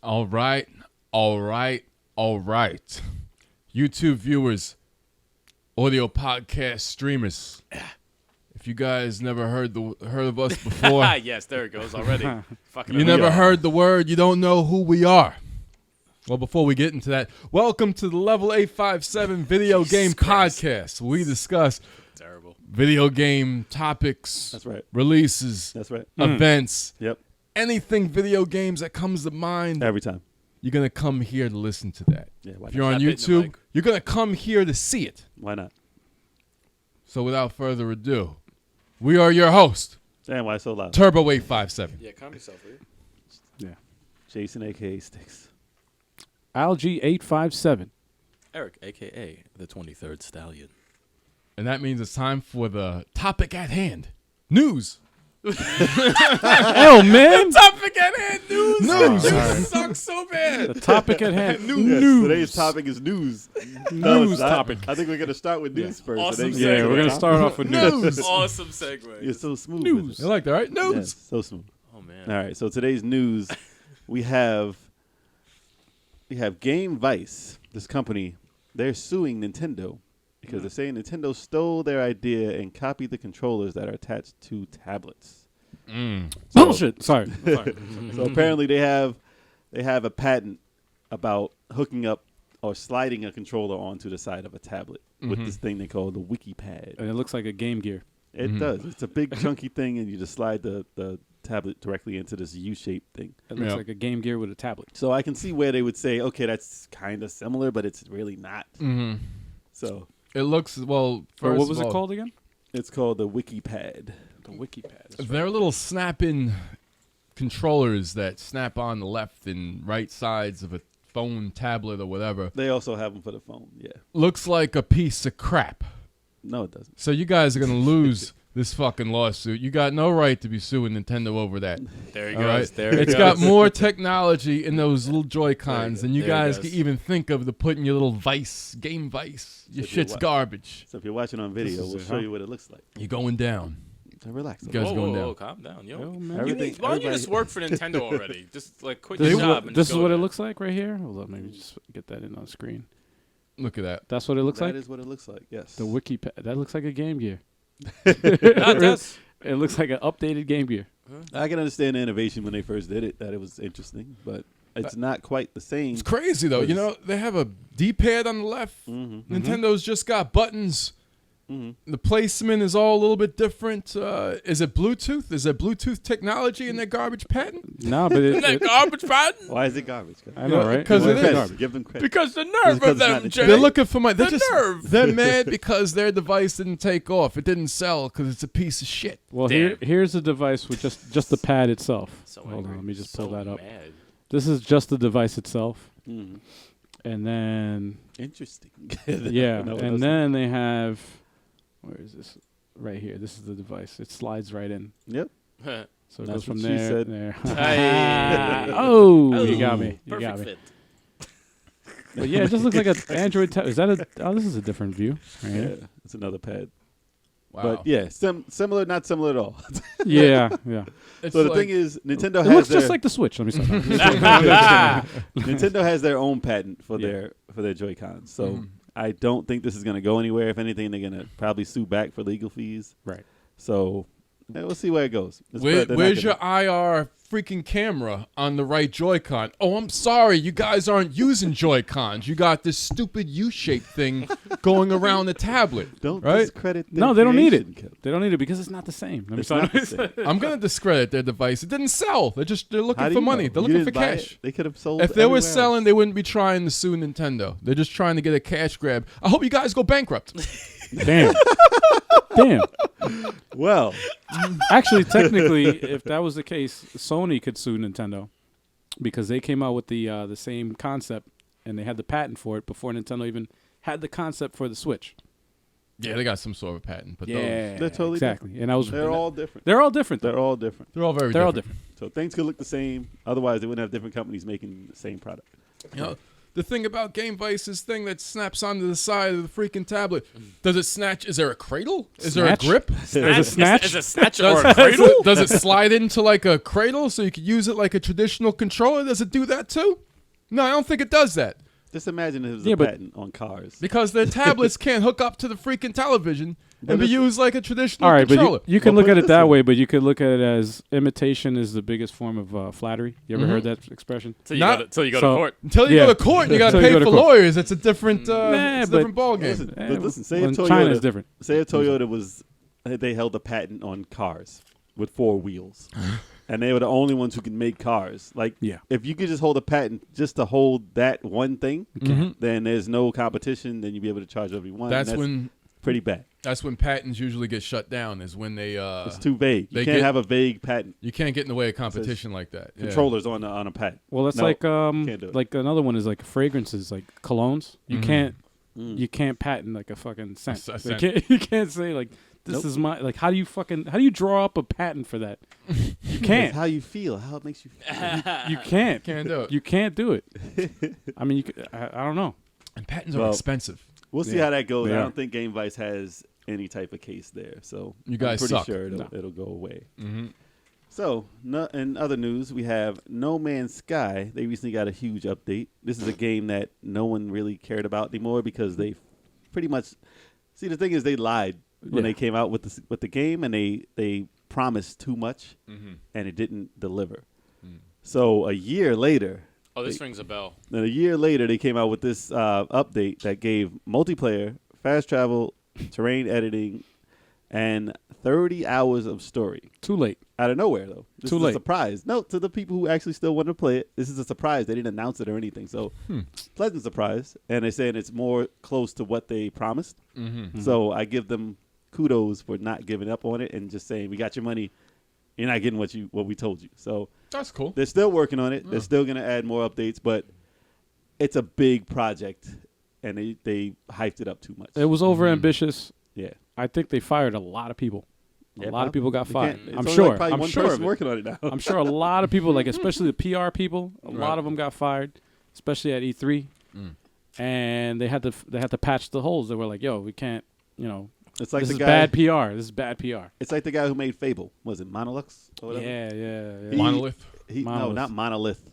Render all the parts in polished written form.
All right. YouTube viewers, audio podcast streamers. If you guys never heard of us before, yes, there it goes already. You never heard the word, you don't know who we are. Well, before we get into that, welcome to the Level 857 Video Game Podcast. We discuss video game topics, that's right, releases, that's right, events, yep, anything video games that comes to mind. every time. You're going to come here to listen to that. Yeah, why If not? you're on YouTube, you're going to come here to see it. Why not? So without further ado, we are your host, Damn, why so loud? Turbo 857. Yeah, calm yourself, will you? Yeah. Jason, a.k.a. Stikz. Algae 857. Eric, a.k.a. the 23rd Stallion. And that means it's time for the topic at hand. News. Hell, man. Topic at hand, news. News. News sucks so bad. The topic at hand. Yes, News. today's topic is news. News not. topic. I think we're going to start with news first. Awesome and then Yeah, get we're to going the to start off with news. News. Awesome segue. You're so smooth. News. with it. You like that, right? News. Yes, so smooth. Oh, man. All right, so today's news, we have Game Vice, this company. They're suing Nintendo because they're saying Nintendo stole their idea and copied the controllers that are attached to tablets. Bullshit. Sorry. So apparently they have a patent about hooking up or sliding a controller onto the side of a tablet with this thing they call the WikiPad. And it looks like a Game Gear. It does. It's a big chunky thing, and you just slide the tablet directly into this U-shaped thing. It looks Yep. like a Game Gear with a tablet. So I can see where they would say, okay, that's kind of similar, but it's really not. Mm-hmm. So It looks, well, Or first what was of it all, called again? it's called the WikiPad. The WikiPad. That's They're little snap-in controllers that snap on the left and right sides of a phone, tablet, or whatever. They also have them for the phone. Yeah. Looks like a piece of crap. No, it doesn't. So you guys are going to lose this fucking lawsuit. You got no right to be suing Nintendo over that. There he All goes. right? There he It's goes. got more technology in those little Joy-Cons than you There he guys goes. can even think of to put in your little Game Vice. Your So if you're shit's what? garbage. So if you're watching on video, This is we'll it, show huh? you what it looks like. You're going down. So relax. You guys Whoa, going whoa, down. whoa, calm down, yo. Yo, man. You Everything- need, why don't you everybody- just work for Nintendo already? Just like quit This your is job. what, and this just is go what it there. looks like right here. Hold on, maybe just get that in on screen. Look at that. That's what it looks That like? is what it looks like, yes. The WikiPad. That looks like a Game Gear. That's It looks like an updated Game Gear. I can understand the innovation when they first did it, that it was interesting, but it's not quite the same. It's crazy, though. You know, they have a D-pad on the left. Mm-hmm. Nintendo's just got buttons. Mm-hmm. The placement is all a little bit different. Is it Bluetooth? Is there Bluetooth technology in their garbage patent? No, but Isn't that it garbage patent? Why is it garbage? I know, right? Because Why it is is. garbage? Give them credit. Because the Because nerve it's of not them, the Jay. they're looking for money. The nerve. They're mad because their device didn't take off. It didn't sell because it's a piece of shit. Well, Damn. here's the device with just the pad itself. So Hold angry. on, let me just So pull that up. Mad. This is just the device itself, Mm-hmm. and then Interesting. yeah, No, it and doesn't. then they have where is this? Right here. This is the device. It slides right in, Yep. so it That's goes from what she there. said. There. Hey. Oh, you got me. You Perfect got me. fit. But yeah, it just looks like an Android. Is that a? Oh, this is a different view. Right Yeah, here. it's another pad. Wow. But yeah, similar, not similar at all. Yeah, yeah. It's So the like- thing is, Nintendo It has looks their just like the Switch. Let me stop. Nintendo has their own patent for Yeah. their Joy-Cons. So Mhm. I don't think this is going to go anywhere. If anything, they're going to probably sue back for legal fees. Right. So we'll see where it goes. They're not Where's gonna- your IR freaking camera on the right Joy-Con? Oh, I'm sorry. You guys aren't using Joy-Cons. You got this stupid U-shaped thing going around the tablet. Don't right? discredit their No, they don't need it. creation, Kev. They don't need it because it's not the same. Let me It's stop. not the same. I'm going to discredit their device. It didn't sell. They're How looking do for you money. know? They're You looking for didn't buy cash. it. They could have sold If they were everywhere selling, else. they wouldn't be trying to sue Nintendo. They're just trying to get a cash grab. I hope you guys go bankrupt. Damn. Damn. Well, Actually, technically, if that was the case, Sony could sue Nintendo because they came out with the same concept and they had the patent for it before Nintendo even had the concept for the Switch. Yeah, they got some sort of patent, but Yeah, They're totally exactly. And I was they're all different. they're all different. Though. They're all different. they're all very They're all different. different. So things could look the same. Otherwise, they wouldn't have different companies making the same product. You know, The thing about Game Vice's thing that snaps onto the side of the freaking tablet, does it snatch? Is there a cradle? Is there a Snatch? grip? There's a snatch. Is a snatch or a cradle? Does it slide into like a cradle so you can use it like a traditional controller? Does it do that too? No, I don't think it does that. Just imagine if it was Yeah, a but- patent on cars. Because their tablets can't hook up to the freaking television and be it's- used like a traditional All right, controller. but you can Well, look put at it it this that way. way, but you could look at it as imitation is the biggest form of flattery. You ever heard that expression? Till Not- you go so- to court. Until you Yeah. go to court, you got to Until you pay go to for court. lawyers. It's a different, Nah, it's a but- different ballgame. Listen, Eh, but listen, say well, if China is Toyota, different. say if Toyota was, they held a patent on cars with 4 wheels, and they were the only ones who can make cars. Like, Yeah. if you could just hold a patent just to hold that one thing, then there's no competition. Then you'd be able to charge whatever you want. That's and when pretty bad. that's when patents usually get shut down. Is when they It's too vague. they You can't get- have a vague patent. you can't get in the way of competition like that. Yeah. Controllers on a patent. Well, that's No, like can't do it. like another one is like fragrances, like colognes. You Mhm. can't patent like a fucking scent. A You scent. can't, you can't say like this Nope. is my like. How do you draw up a patent for that? You It's can't. how you feel, how it makes you feel. You can't. Can't do it. You can't do it. I mean, I don't know. And patents are Well, expensive. We'll see Yeah, how that goes. they I are. don't think Game Vice has any type of case there, so You guys I'm pretty suck. sure No. it'll go away. Mm-hmm. So, in other news, we have No Man's Sky. They recently got a huge update. This is a game that no one really cared about anymore because they pretty much see. The thing is, they lied when Yeah. they came out with the game, and they promised too much, Mm-hmm. and it didn't deliver. So a year later, Oh, this rings a bell. then a year later, they came out with this update that gave multiplayer, fast travel, terrain editing, and 30 hours of story. Too late. Out of nowhere, though. This Too is late. a surprise. No, to the people who actually still want to play it, this is a surprise. They didn't announce it or anything. So, pleasant surprise. And they're saying it's more close to what they promised. Mm-hmm. So, I give them kudos for not giving up on it and just saying, we got your money. You're not getting what we told you. So, That's cool. they're still working on it. They're still going to add more updates, but it's a big project, and they hyped it up too much. It was over ambitious. Yeah. I think they fired a lot of people. A Yeah, lot of people got They fired. can't- it's I'm only sure. Like probably I'm one sure person of it. working on it now. I'm sure a lot of people, like especially the PR people, a Right. lot of them got fired, especially at E3, and they had to patch the holes. They were like, "Yo, we can't, It's like this the is guy. bad PR. This is bad PR." It's like the guy who made Fable. Was it Monolux or whatever? Yeah. He- Monolith. No, Monolith. not Monolith.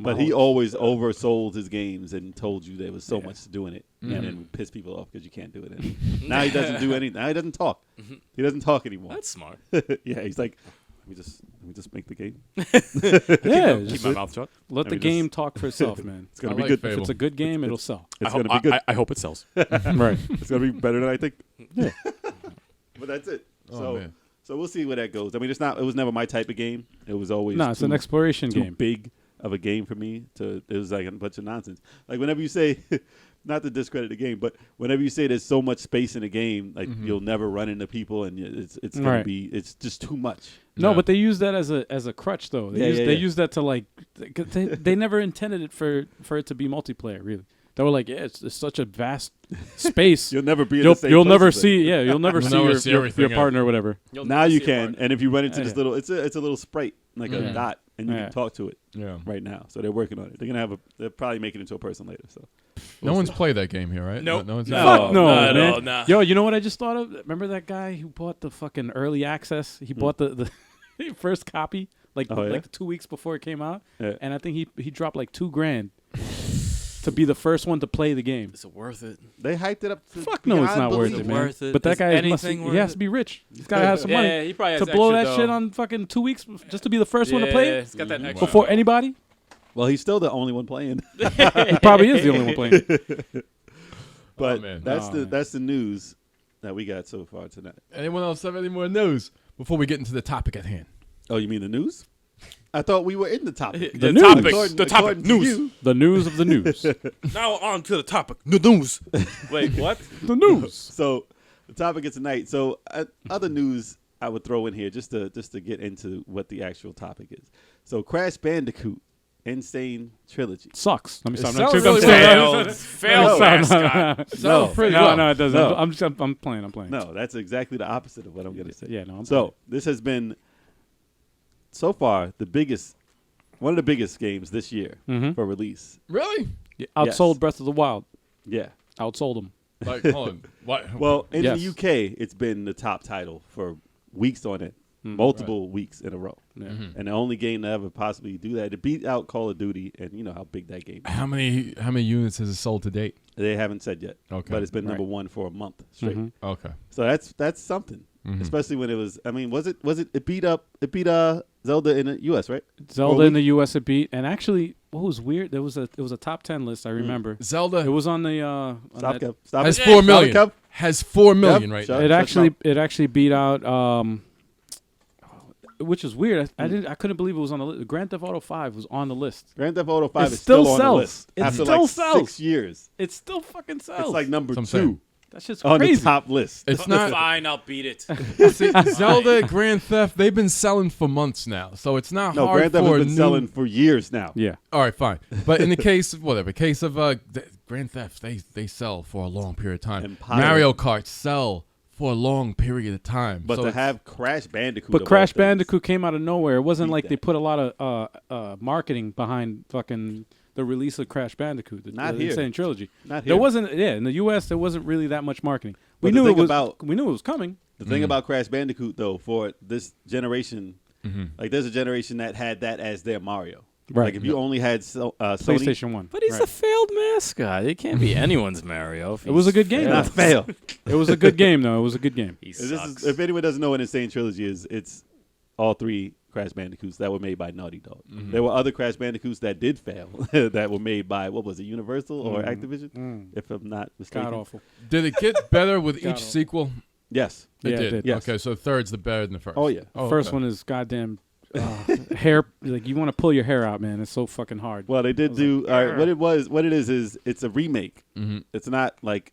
But he Monolith. always oversold his games and told you there was so Yeah. much to doing it, Yeah. and then pissed people off because you can't do it. And now he doesn't do anything. Now he doesn't talk. He doesn't talk anymore. That's smart. Yeah, he's like, let me just make the game. Yeah, Keep just my mouth shut. let Let the me game talk for itself, man. It's gonna I be like good. Fable. If it's a good game, it'll sell. It's gonna be good. I hope it sells. Right. It's gonna be better than I think. Yeah. But that's it. Oh, man. So we'll see where that goes. I mean, it's not. It was never my type of game. It was always No, it's too- an exploration too game. big of a game for me. It was like a bunch of nonsense. Like whenever you say, not to discredit the game, but whenever you say there's so much space in a game, like you'll never run into people, and it's gonna Right. be it's just too much. No, Yeah. but they use that as a crutch though. They use that to like they never intended it for it to be multiplayer. Really, they were like, yeah, it's such a vast space. You'll never be. In You'll the same you'll never places, like- see you'll never You'll see never your, see your, everything, your partner or whatever. You'll Now never you see a can, partner. and if you run into this Yeah. little, it's a little sprite, like a Yeah. dot, and you Yeah. can talk to it Yeah. right now. So they're working on it. They'll probably make it into a person later. So No one's played that game here, right? Nope. No one's. No. Fuck no, not at man. all, nah. Yo, you know what I just thought of? Remember that guy who bought the fucking early access? He bought the first copy like 2 weeks before it came out, Yeah. and I think he dropped like $2,000 to be the first one to play the game. Is it worth it? they hyped it up. To Fuck no, it's not worth belief. it, man. Worth it? But that Is guy anything he worth has it? to be rich. This guy has some money he probably to has blow extra that shit dough. on fucking 2 weeks just to be the first one to play Yeah, it he's got that extra. before anybody. Well, he's still the only one playing. He probably is the only one playing. But Oh, man. that's the news that we got so far tonight. Anyone else have any more news before we get into the topic at hand? Oh, you mean the news? I thought we were in the topic. The news. topic. According- The topic. according to News. you. The news of the news. Now on to the topic. The news. Wait, what? The news. So the topic of tonight. So other news I would throw in here just to get into what the actual topic is. So Crash Bandicoot, n-sane Trilogy. Sucks. Let me It stop. sounds I'm really Failed. Failed No. mascot. Sounds pretty No, good. no, it doesn't. No. I'm playing. I'm playing. No, that's exactly the opposite of what I'm going to say. Yeah, no. I'm So this has been so far one of the biggest games this year Mhm. for release. Really? Outsold Yes. Breath of the Wild. Yeah. Outsold them. Like, hold on. What? Well, in Yes. the UK, it's been the top title for weeks on end, multiple weeks in a row. Yeah. And the only game to ever possibly do that, to beat out Call of Duty, and you know how big that game is. How many units has it sold to date? They haven't said yet. Okay. But it's been number Right. one for a month straight. Okay. So that's something. Especially when it was. I mean, was it beat Zelda in the U.S. right? Zelda Or in the U.S. it beat, and actually, what was weird? It was a top 10 list. I remember. Zelda It was on the on Stop, that- Kev. Stop has it. 4 Stop it, million. Kev. Has 4 million Yep. right Shut now. up. It actually beat out which is weird. I couldn't believe it was on the list. Grand Theft Auto 5 was on the list. Grand Theft Auto 5 It is still on sells. the list It after still like sells. 6 years. It still fucking sells. It's like number That's what I'm 2 that's just on crazy. the top list. It's not Fine, I'll beat it. see, Zelda, Grand Theft. They've been selling for months now, so it's not No, hard Grand Theft for has a been new. selling for years now. Yeah. All right, fine. But in the case of Grand Theft, they sell for a long period of time. And Pirate. Mario Kart sell for a long period of time. But so to it's- have Crash Bandicoot, But of all Crash things, Bandicoot came out of nowhere. It wasn't Beat like they that. put a lot of marketing behind fucking the release of Crash Bandicoot. Not the here. Insane Trilogy. Not There here. wasn't. Yeah, in the U.S. there wasn't really that much marketing. But We the knew it thing was. about- We knew it was coming. The thing about Crash Bandicoot, though, for this generation, Mm-hmm. like there's a generation that had that as their Mario. Right. Like if you only had Sony, PlayStation 1. But he's Right. a failed mascot. It can't be anyone's Mario. If It was a good game. not though. fail. It was a good game, though. It was a good game. He This sucks. is, if anyone doesn't know what Insane Trilogy is, it's all 3 Crash Bandicoots that were made by Naughty Dog. There were other Crash Bandicoots that did fail that were made by, what was it, Universal or Activision, if I'm not mistaken. God awful. did it get better with God each awful. sequel? Yes. Yeah, it did. Yes. Okay, so third's the better than the first. Oh, yeah. The first okay. one is goddamn hair. Like you want to pull your hair out, man. It's so fucking hard. Well, they did do, all right, what it is it's a remake. Mhm. It's not like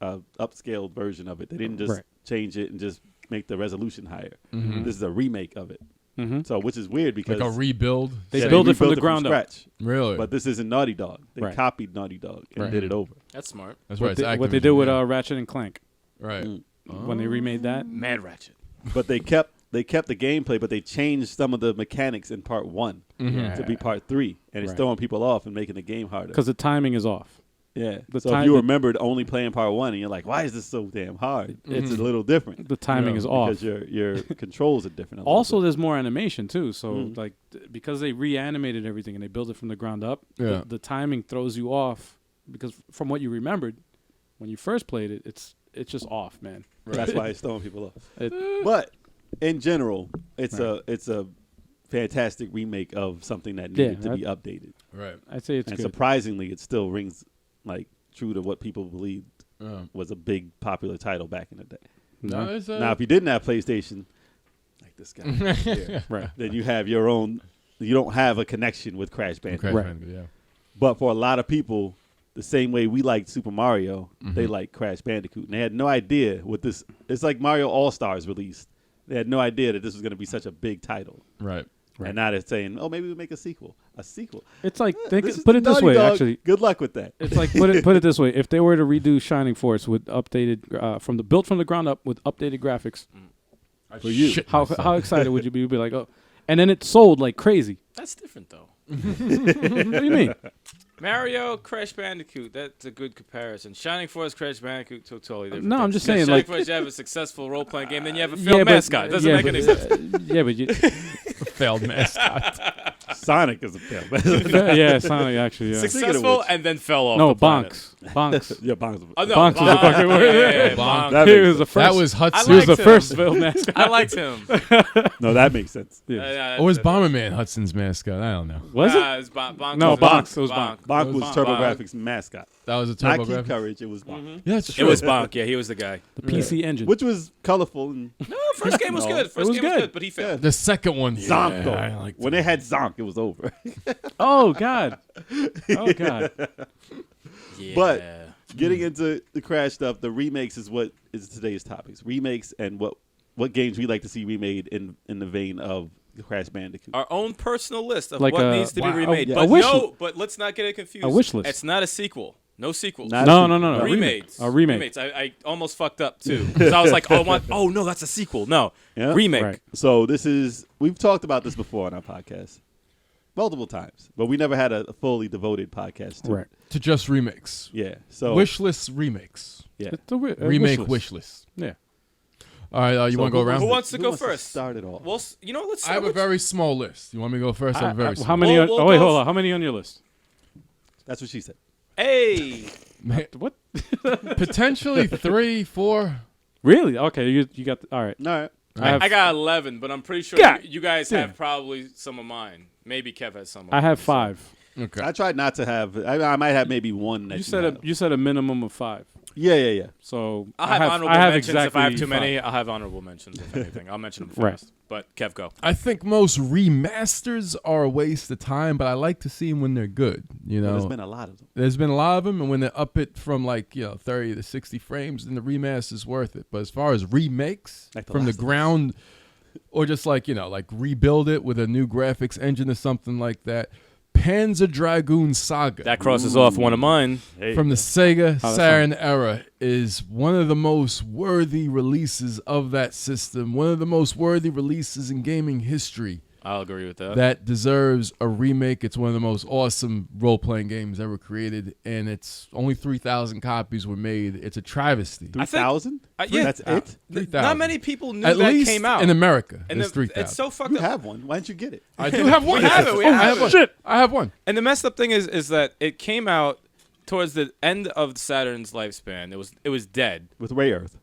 a upscaled version of it. They didn't just Right. change it and just make the resolution higher. Mhm. This is a remake of it. Mm-hmm. So, which is weird because Like a rebuild. They yeah, built it from rebuilt the ground up. scratch. Really? But this isn't Naughty Dog. They Right. copied Naughty Dog and Right. did it over. That's smart. That's right. What they Activision, did with yeah. Ratchet and Clank Right. when they remade that. Mad Ratchet. But they kept the gameplay, but they changed some of the mechanics in part 1 Mhm. to be part 3, and it's Right. throwing people off and making the game harder. Because the timing is off. Yeah. the So if time- you the- remembered only playing part 1, and you're like, "Why is this so damn hard?" It's a Mhm. little different The timing Yeah, is off. because your controls are different. a little Also, bit. there's more animation too. So, Mhm. like, because they reanimated everything and they built it from the ground up, Yeah. the timing throws you off. Because from what you remembered when you first played it, it's just off, man. that's why it's throwing people off. It, But in general, it's Right. a fantastic remake of something that Yeah, needed to be updated. Right. I'd say it's And good. surprisingly, it still rings like true to what people believed Yeah. was a big popular title back in the day. No, No. it's, Now, if you didn't have PlayStation, like this guy, here, Right. then you have your own. You don't have a connection with Crash Bandicoot. okay, Right. yeah. But for a lot of people, the same way we like Super Mario, they Mhm. like Crash Bandicoot, and they had no idea what this. It's like Mario All Stars released. They had no idea that this was going to be such a big title. Right. Right. And now they're saying, "Oh, maybe we'll make a sequel." A sequel. It's like Eh, think, this is put the it this Naughty way. Dog. Actually, Good luck with that. it's like put it this way. If they were to redo Shining Force with updated built from the ground up with updated graphics, For you. Shit how myself. how excited would you be? You'd be like, oh, and then it sold like crazy. That's different though. What do you mean? Mario, Crash Bandicoot. That's a good comparison. Shining Force, Crash Bandicoot, totally different. No, I'm things. just Because saying, Shining like- Force, you have a successful role-playing game, then you have a film but- mascot. It doesn't yeah, make but- any sense. Yeah, but you, Failed mascot. Sonic is a film. yeah, Sonic actually. Yeah. Successful which- and then fell off. No, the planet. Bonks. Yeah, Bonks. Oh, no, Bonks was a fucking word. Yeah, Bonk. That He makes was the first. That was Hudson. he was the liked him. first film mascot. I liked him. No, that makes sense. Yeah. Or was Bomberman Hudson's mascot? I don't know. Was it? was Bonk. No, was Bonks. It was Bonk. Bonk was Bonk. TurboGrafx mascot. That was a Not turbo Keep graphic. Courage. It was Bonk. Yeah, that's It true. was Bonk. Yeah, he was the guy. The PC engine. Which was colorful and No, first game was No. good. First was game was good. good, but he failed. The second one, Zonk yeah, though. I liked When it. they had Zonk, it was over. Oh God. Oh God. Yeah. But getting into the Crash stuff, the remakes is what is today's topics. Remakes and what games we like to see remade in the vein of the Crash Bandicoot. our own personal list of Like what a- needs to wow. be remade. Yeah. But A wish no, but let's not get it confused. A wish list. It's not a sequel. No sequels. Not- No. Remakes. A remake. Remakes. I almost fucked up too. Because I was like, oh no, that's a sequel. No. Yeah. Remake. Right. So we've talked about this before on our podcast. multiple times, but we never had a fully devoted podcast to it. Right. To just remakes. Yeah. So Wishlist remakes. yeah. It's a Remake wish list. wishlist. Yeah. All right, you So want to go who around? Who wants to Who go wants to first? start it off? Well, let's I start have a with very small list. You want me to go first? I have a very small. How many? We'll Oh wait, go hold on. How many on your list? That's what she said. Hey, Man, What? potentially 3, 4. Really? Okay, you got all right. All right. I got 11, but I'm pretty sure God you guys damn. have probably some of mine. Maybe Kev has some of I mine. have so- 5. Okay. I tried not to have. I might have maybe one. That You said a minimum of 5. Yeah. So I'll have honorable I have mentions exactly if I have too 5. many. I'll have honorable mentions if anything. I'll mention them Right. first. But Kev, go. I think most remasters are a waste of time, but I like to see them when they're good. You know, There's been a lot of them. There's been a lot of them, and when they up it from 30 to 60 frames, then the remaster is worth it. But as far as remakes Like The from the Last of Us. ground, or just rebuild it with a new graphics engine or something like that, Panzer Dragoon Saga That crosses off one of mine. Hey, from the Sega that Saturn era is one of the most worthy releases of that system. One of the most worthy releases in gaming history. I'll agree with that. That deserves a remake. It's one of the most awesome role-playing games ever created, and it's only 3,000 copies were made. It's a travesty. 3,000. Yeah, That's it. 3,000. not many people knew At that least came out in America, And it's the- 3,000. It's so fucked You up. have one. Why didn't you get it? I do have one. We have it, we Oh, have one. it. Shit. I have one. And the messed up thing is that it came out towards the end of Saturn's lifespan. It was dead. With Ray Earth.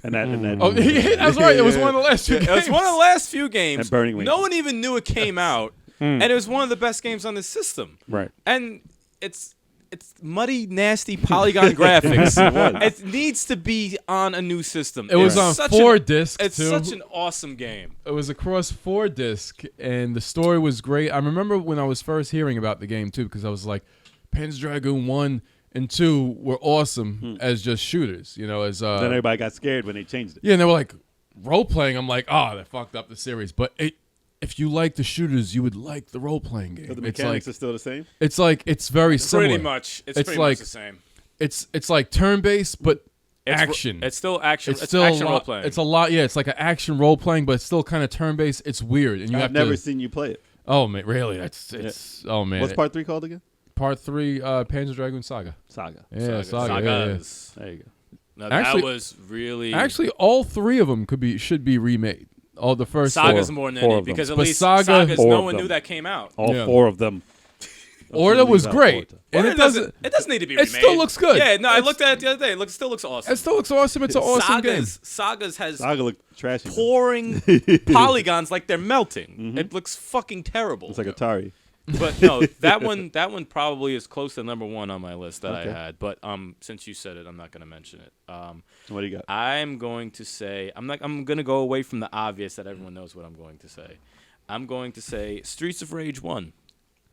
and that. Oh, yeah, that's right. It was one of the last few It was games. one of the last few games. And Burning Wings. No one even knew it came out, and it was one of the best games on the system. Right. And it's muddy, nasty polygon graphics. It needs to be on a new system. It was It's on such 4 an- discs, It's too. such an awesome game. It was across 4 disc, and the story was great. I remember when I was first hearing about the game, too, because I was like, Panzer Dragoon 1 and 2 were awesome as just shooters, as Then everybody got scared when they changed it. yeah, and they were like role-playing. I'm like, oh, they fucked up the series. But if you like the shooters, you would like the role-playing game. So the It's mechanics like are still the same. it's very similar. Pretty much. It's pretty like much the same. It's like turn-based, but It's action. It's still action. It's still action a role lot, playing. It's a lot. Yeah, it's like an action role-playing, but it's still kind of turn-based. It's weird, and you I've have never to. seen you play it. Oh man, really? It's oh man. What's part 3 called again? Part 3, Panzer Dragoon Saga. Saga. Yeah, Saga. Yeah, yeah. Sagas. There you go. No, Actually- that was really Actually, all 3 of them should be remade. All the first Sagas four- more than four any of them. because at But least Saga- Sagas Four no of one them. knew that came out. All Yeah. 4 of them. Order was great, and Or it doesn't. It doesn't need to be it remade. still looks good. Yeah, no, I It's- looked at it the other day. It still looks awesome. It still looks awesome. It's an awesome game. Sagas has Saga looked trashy. pouring polygons like they're melting. It looks fucking terrible. It's like Atari. But no, that one probably is close to number 1 on my list that Okay. I had. But since you said it, I'm not going to mention it. What do you got? I'm going to say I'm going to go away from the obvious that everyone knows what I'm going to say. I'm going to say Streets of Rage 1.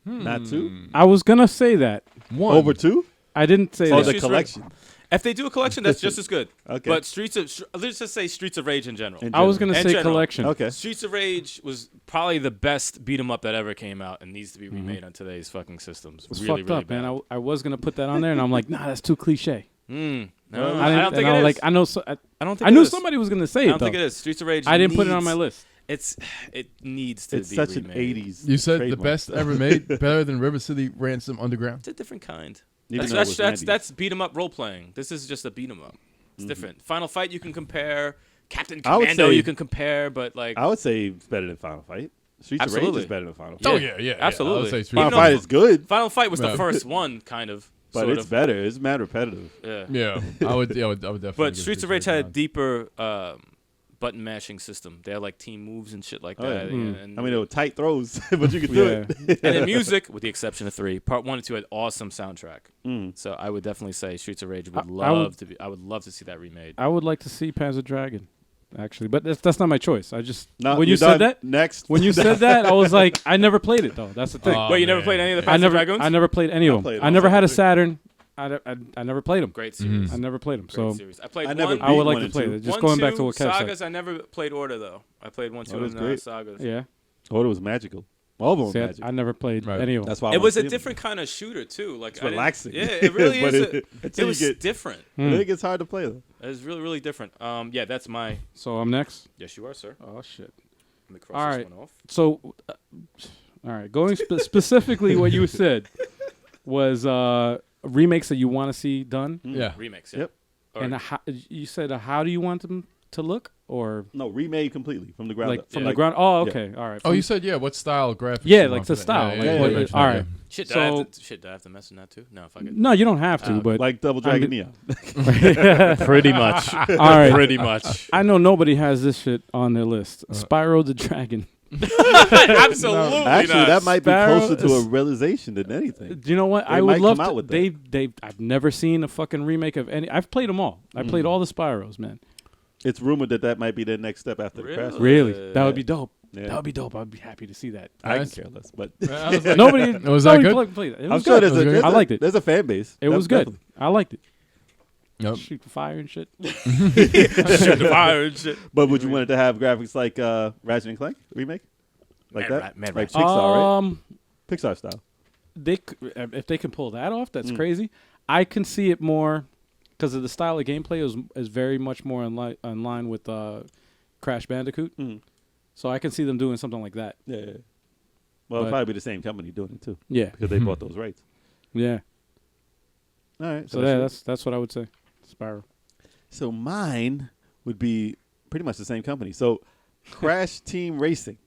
Not 2? I was gonna say that. 1 Over 2? I didn't say Oh, that. the Streets of collection. If they do a collection, that's just as good. Okay. But let's just say Streets of Rage in general. In I was general. gonna In say general. collection. Okay. Streets of Rage was probably the best beat 'em up that ever came out and needs to be remade on today's fucking systems. It's really, fucked really up, bad. man. I was gonna put that on there, and I'm like, nah, that's too cliche. No, I I, I didn't, don't think and I it was is. like, I know. So, I don't think I it knew is. somebody was gonna say I it don't though. think it is. Streets of Rage. I didn't put it on my needs- list. It needs to It's be such remade. an 80s. You said the trademark. best ever made, better than River City Ransom Underground. It's a different kind. Even That's though it was 90s. that's beat 'em up role playing. This is just a beat 'em up. It's different. Final Fight you can compare. Captain I would Commando say- you can compare, but like I would say it's better than Final Fight. Streets of Rage Absolutely. is better than Final Fight. Yeah. Oh yeah, absolutely. I would say Street Final Even Fight though- is good, Final Fight was the Yeah. first one, kind of. but sort it's of. better. It's mad repetitive. Yeah. Yeah, I would definitely. But give Streets of Rage had a Rage deeper button mashing system. They had like team moves and shit like Oh, yeah. that. And, I mean, they were tight throws, but you could do Yeah. it. and in music, with the exception of 3, part 1 and 2 had awesome soundtrack. Mm. So I would definitely say Streets of Rage I would would- I would love to see that remade. I would like to see Panzer Dragon, actually, but that's not my choice. I just No, when you're you said done. that, Next. when you said that, I was like, I never played it though. That's the thing. Oh, Wait, you never man. played any of the I Panzer never, Dragons? I never played any I of played them. all I never had a seven. Saturn. I never played them. Great series. I never played them. Great So series. I played I never one. beat I would like one to and play two. it. Just one, going back two, to what Kev Sagas, said. I never played Order though. I played 1, 2, Order's and great. Sagas. Yeah. Order was magical. All of them were See, magic. I never played Right. any of them. That's why I It wanna was see a them. different kind of shooter too. Like It's I didn't- relaxing. Yeah, it really But is. it- It until you was get- different. I think it's hard to play though. It was really, really different. Yeah, that's my. So I'm next. Yes, you are, sir. Oh shit. Let me cross All this right. one off. So All right. Going specifically what you said was remakes that you want to see done. Yeah. Remakes. Yep. Or- And you said how do you want them to look? Or No, remade completely from the ground like up. from Like, the ground? Oh, okay. All right. Oh, you said what style of graphics? Yeah, you like want the for that? style. Yeah, Like, yeah, what- you mentioned all that, right. Shit, So- do I have to mention that too? No, fuck it. No, you don't have to, Okay. but like Double Dragon Neon. Pretty much. all right. Pretty much. I know nobody has this shit on their list. Spyro the Dragon. Absolutely Actually, not. that might be Sparrow closer to a is- realization than anything. Do you know what? They I would might love come to. out with They I've never seen a fucking remake of any. I've played them all. I played all the Spyros, man. It's rumored that might be their next step after the crash. Really, that would be dope. Yeah. That would be dope. I'd be happy to see that. I can Nice. care less, but I was like, Nobody. Was that nobody good? Played it. It I'm was sure good. there's I liked it. There's a fan base. It was good. I liked it. Yep. Shoot fire and shit. Shoot the fire and shit. But would you want it to have graphics like Ratchet and Clank remake, like Mad that, Mad like Ratchet. Pixar, right? Pixar style. If they can pull that off, that's crazy. I can see it more because of the style of gameplay is very much more in line with Crash Bandicoot. Mm. So I can see them doing something like that. Yeah. Well, it'll probably be the same company doing it too Yeah, because they bought those rights. yeah. All right. So yeah, that's what I would say. Spyro. So mine would be pretty much the same company. So Crash Team Racing.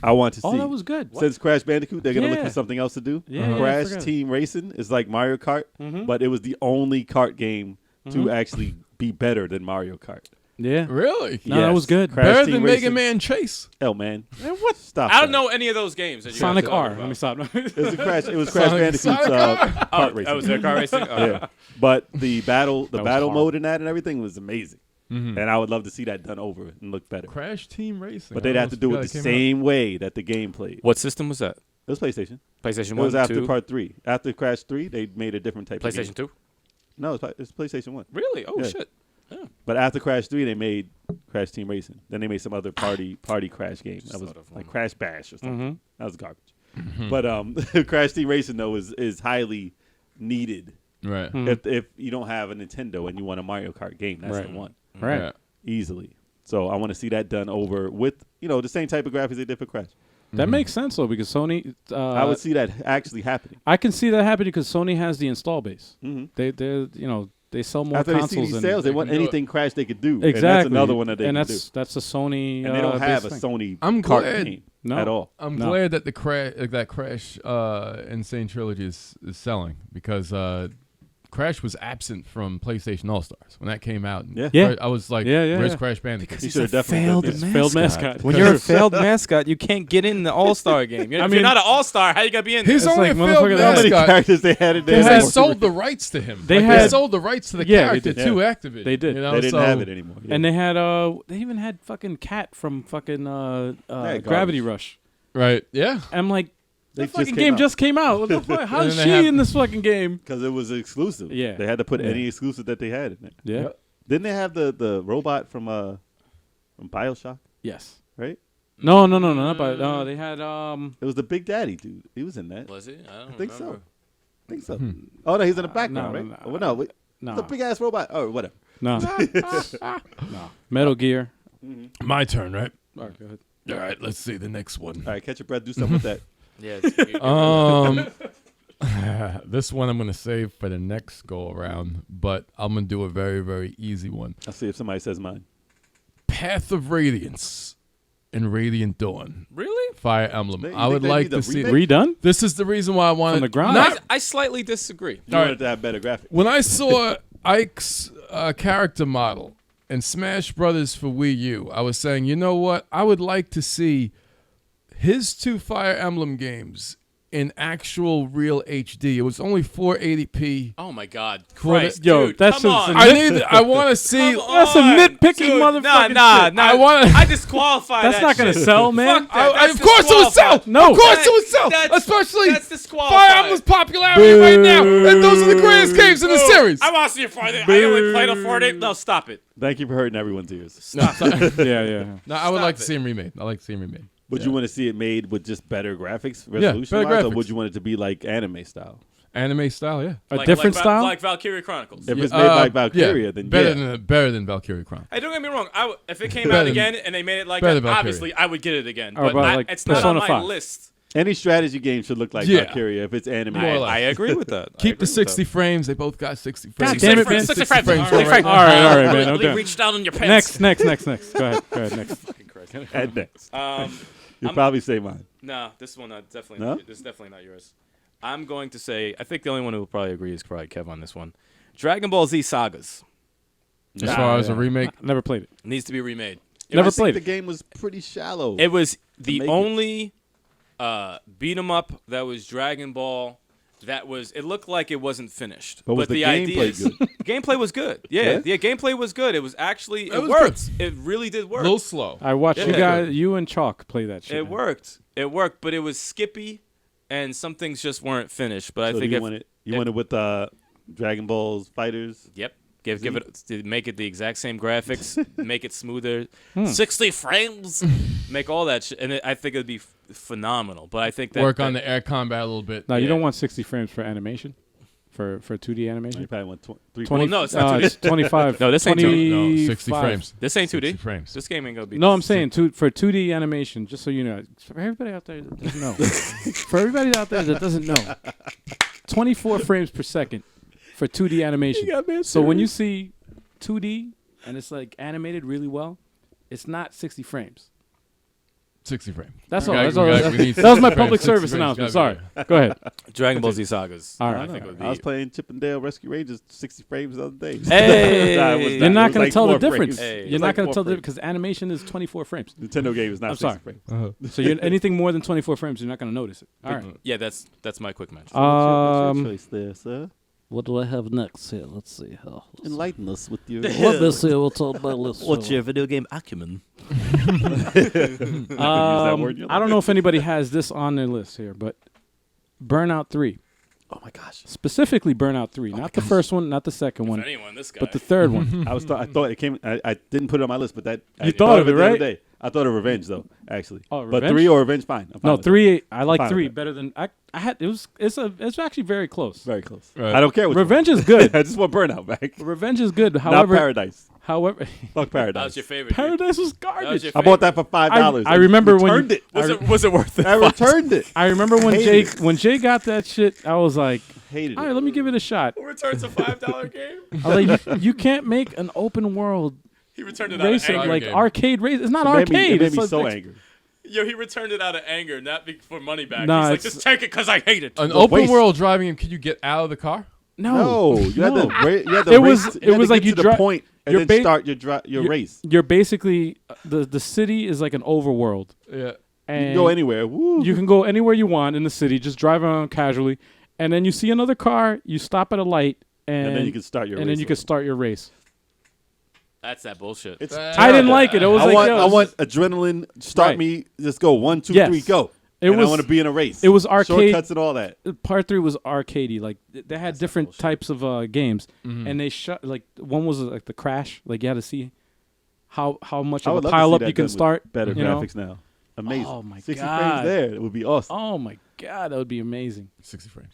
I want to see. Oh, that was good. Since Crash Bandicoot, they're gonna look Yeah. for something else to do. Yeah, yeah, I Crash forgot. Team Racing is like Mario Kart, Mhm. but it was the only kart game to actually be better than Mario Kart. Yeah. Really? No, that was good. Crash Better Team than Mega Racing. Man Chase. Oh man, What? stop! I don't that. know any of those games. That you Sonic guys are R. talking Let me about. stop. It was Crash Bandicoot's Sonic kart racing. Oh, was there car racing? Oh. Yeah, but the battle was mode hard. in that and everything was amazing, and I would love to see that done over and look better. Crash Team Racing. But they'd have to do it the same way that the game played. What system was that? It was PlayStation. PlayStation It 1, was after 2? Part 3. After Crash 3, they made a different type of game. PlayStation 2? No, it's PlayStation 1. Really? Oh, Yeah. shit. But after Crash 3, they made Crash Team Racing. Then they made some other party Crash game. That was Sort of like one. Crash Bash or something. Mhm. That was garbage. But Crash Team Racing, though, is highly needed Right. if you don't have a Nintendo and you want a Mario Kart game. That's Right. the one. Right. Yeah. Easily. So I want to see that done over with, the same type of graphics they did for Crash. That makes sense though because Sony. I would see that actually happening. I can see that happening because Sony has the install base. Mm-hmm. They sell more After they see consoles these than sales, they want can do it. anything Crash they could do. exactly. And that's another one that they and can that's a Sony. do. And they don't have a based thing. Sony I'm kart glad- game No. at all. I'm No. glad that that Crash n-sane Trilogy is selling because Crash was absent from PlayStation All Stars when that came out. And Yeah. I was like, Yeah, yeah, where's yeah. Crash Bandicoot? He should have definitely done that. Failed mascot. When you're a failed mascot, you can't get in the All-Star game. If I you're mean- not an All-Star, how you gonna be in there? He's It's only like, a failed motherfucker, How many mascot characters they had in there? because that they were- sold the rights to him. They Like, had- sold the rights to the Yeah, they character did. to Activision. They did. You know? They didn't So- have it anymore. Yeah. And they had they even had fucking Cat from fucking garbage. Gravity Rush. Right. Yeah. I'm like, They the just fucking came game out. just came out. What the fuck? How's And then she they have- in this fucking game? Because it was exclusive. Yeah. They had to put Yeah. any exclusive that they had in there. Yeah. Yep. Didn't they have the robot from BioShock, Yes. right? No, not by. No, they had It was the Big Daddy dude. He was in that. Was he? I don't think so. remember. I think so. Oh, no, he's in the background, no, right? no, Oh, no, wait. no. It's a big-ass robot. Oh, whatever. No. No. Metal Gear. My turn, right? All right, go ahead. All right. Let's see the next one. All right, catch your breath. Do something with that. Yeah. It's, This one I'm gonna save for the next go around, but I'm gonna do a very, very easy one. I'll see if somebody says mine. Path of Radiance and Radiant Dawn. really? Fire Emblem. You I think would they like need a to see. remake? Redone? This is the reason why I wanted From the ground Not- up? I slightly disagree. You All wanted to have better graphics. When I saw Ike's character model in Smash Brothers for Wii U, I was saying, you know what? I would like to see his two Fire Emblem games in actual real HD. It was only 480p. Oh my God, For the- Christ, Yo, dude, that's come just on. I want to see. Come That's some on, nitpicking dude. motherfucking Nah, shit. nah. I wanna- I disqualify That's that not gonna shit. sell, man. Fuck that. That's Of course it would sell. disqualified. No. Of course it would sell. That's- Especially that's disqualified. Fire Emblem's popularity right now, and those are the greatest games in the series. I want to see a Friday. I only played a 4-day. No, stop it. Thank you for hurting everyone's ears. No, Yeah. no, I would Stop like to it. see him remade. I like to see him remade. Would you want to see it made with just better graphics, better resolution-wise, or graphics. would you want it to be like anime style? Anime style, yeah. A different style? like Valkyria Chronicles. If it's made like Yeah, Valkyria, then better yeah. better than Valkyria Chronicles. Hey, don't get me wrong. If it came Better out than- again and they made it like better that, than Valkyria. obviously I would get it again. Or But about, like, it's not on Persona my 5. list. Any strategy game should look like Yeah. Valkyria if it's animated. More or less. I agree with that. Keep the 60 frames. They both got 60 frames. God damn it, man. 60 frames. All right, man. Really Okay. reach down on your pants. Next. Go ahead. Next. Fucking Christ. And next. Um, You'll probably say mine. No, this one definitely. No? This is definitely not yours. I'm going to say. I think the only one who will probably agree is probably Kev on this one. Dragon Ball Z Sagas As far as a remake, Never played it. needs to be remade. Never I think played the it. game was pretty shallow. It was the make it. only beat 'em up that was Dragon Ball. That was. It looked like it wasn't finished, But was the idea gameplay is, good? gameplay was good. Yeah? Yeah, gameplay was good. It was actually. It was worked. It really did a work. little slow. I watched you Yeah. guys, you and Chalk play that shit. It man. worked. It worked, but it was skippy, and some things just weren't finished. But I So think you if want it? You want it with Dragon Ball's fighters? Yep. Give it make it the exact same graphics, make it smoother, Hmm. 60 frames, make all that shit, and I think it'd be phenomenal. But I think that Work on the air combat a little bit. No, you Yeah. don't want 60 frames for animation, for 2D You animation. probably want 3. 20, no, it's not 2D. It's 25. No, this ain't 2D. No, 60 25. frames. This ain't 2D. 60 frames. This game ain't gonna be. No, I'm saying for 2D animation, just so you know, for everybody out there that doesn't know, for everybody out there that doesn't know, 24 frames per second for 2D animation. So when you see 2D and it's like animated really well, it's not 60 frames. 60 frames. That's We all. got- That's all. we got- we need That was my 60 public frames. service 60 frames announcement. gotta Sorry. be Go ahead. Dragon Ball Z Sagas. All I right. think it would I was be. playing Chippendale Rescue Rangers 60 frames the other day. Hey! Nah, it was You're not It was going like to tell the 4 difference. frames. Hey. You're It's not like going to 4 tell the frames. because animation is 24 frames. Nintendo game is not I'm 60 sorry. frames. So anything more than 24 frames, you're not going to notice it. All right. Yeah, that's my quick mention. What's your choice there, sir? What do I have next here? Let's see. Enlighten us with your... What this here? What's on my list? What's your video game acumen? word yet. I don't know if anybody has this on their list here, but Burnout 3. Oh my gosh. Specifically Burnout 3. Not the first one, not the second one, If anyone, this guy. but the third one. I thought it came. I didn't put it on my list, but I thought of it, the other right? day. I thought of Revenge though, actually. Oh, But Revenge? 3 or Revenge, fine. I'm fine No, with 3. I like Fine 3 with that. better than I had. It's actually very close. it. Very close. Right. I don't care what. Revenge is good. I just want Burnout back. Revenge is good. Not However, Paradise. however, Fuck that Paradise. was your favorite. dude. Paradise was That was garbage. your I bought that for $5. I remember when you- returned it. Was it worth it? I returned it. I remember when Hated Jay when Jay got that shit. I was like, Hated all it. right, let me give it a shot. Who returns a $5 game? I was like, you can't make an open world He returned it out of racing anger. like game. arcade race. It's not It made arcade. me It's like- so angry. Yo, he returned it out of anger, not for money back. Nah, He's like, it's- just take it because I hate it. An open waste. world driving game, can you get out of the car? No, you had no. to. You had to It was- race, it you had was to like get you to dri- the point and you're then ba- start your you're- race. You're basically the city is like an overworld, Yeah. You and can go anywhere. Woo. you can go anywhere you want in the city. Just drive around casually, and then you see another car. You stop at a light, and then you can start your and race. then you can start your race. That's that bullshit. It's I I didn't terrible. like it. It was I like want, yo, I want adrenaline. Start Right. me. Just go 1, 2, Yes. 3, go. It And was- I want to be in a race. it was arcade- shortcuts and all that. Part 3 was arcadey. Like they had different bullshit. types of games, Mhm. and they shot like one was like the crash. Like you had to see how much I of would a love to pile see up that you can done with start. Better you know? graphics now. Amazing. Oh my 60 God. frames there. It would be awesome. Oh my god, that would be amazing. 60 frames.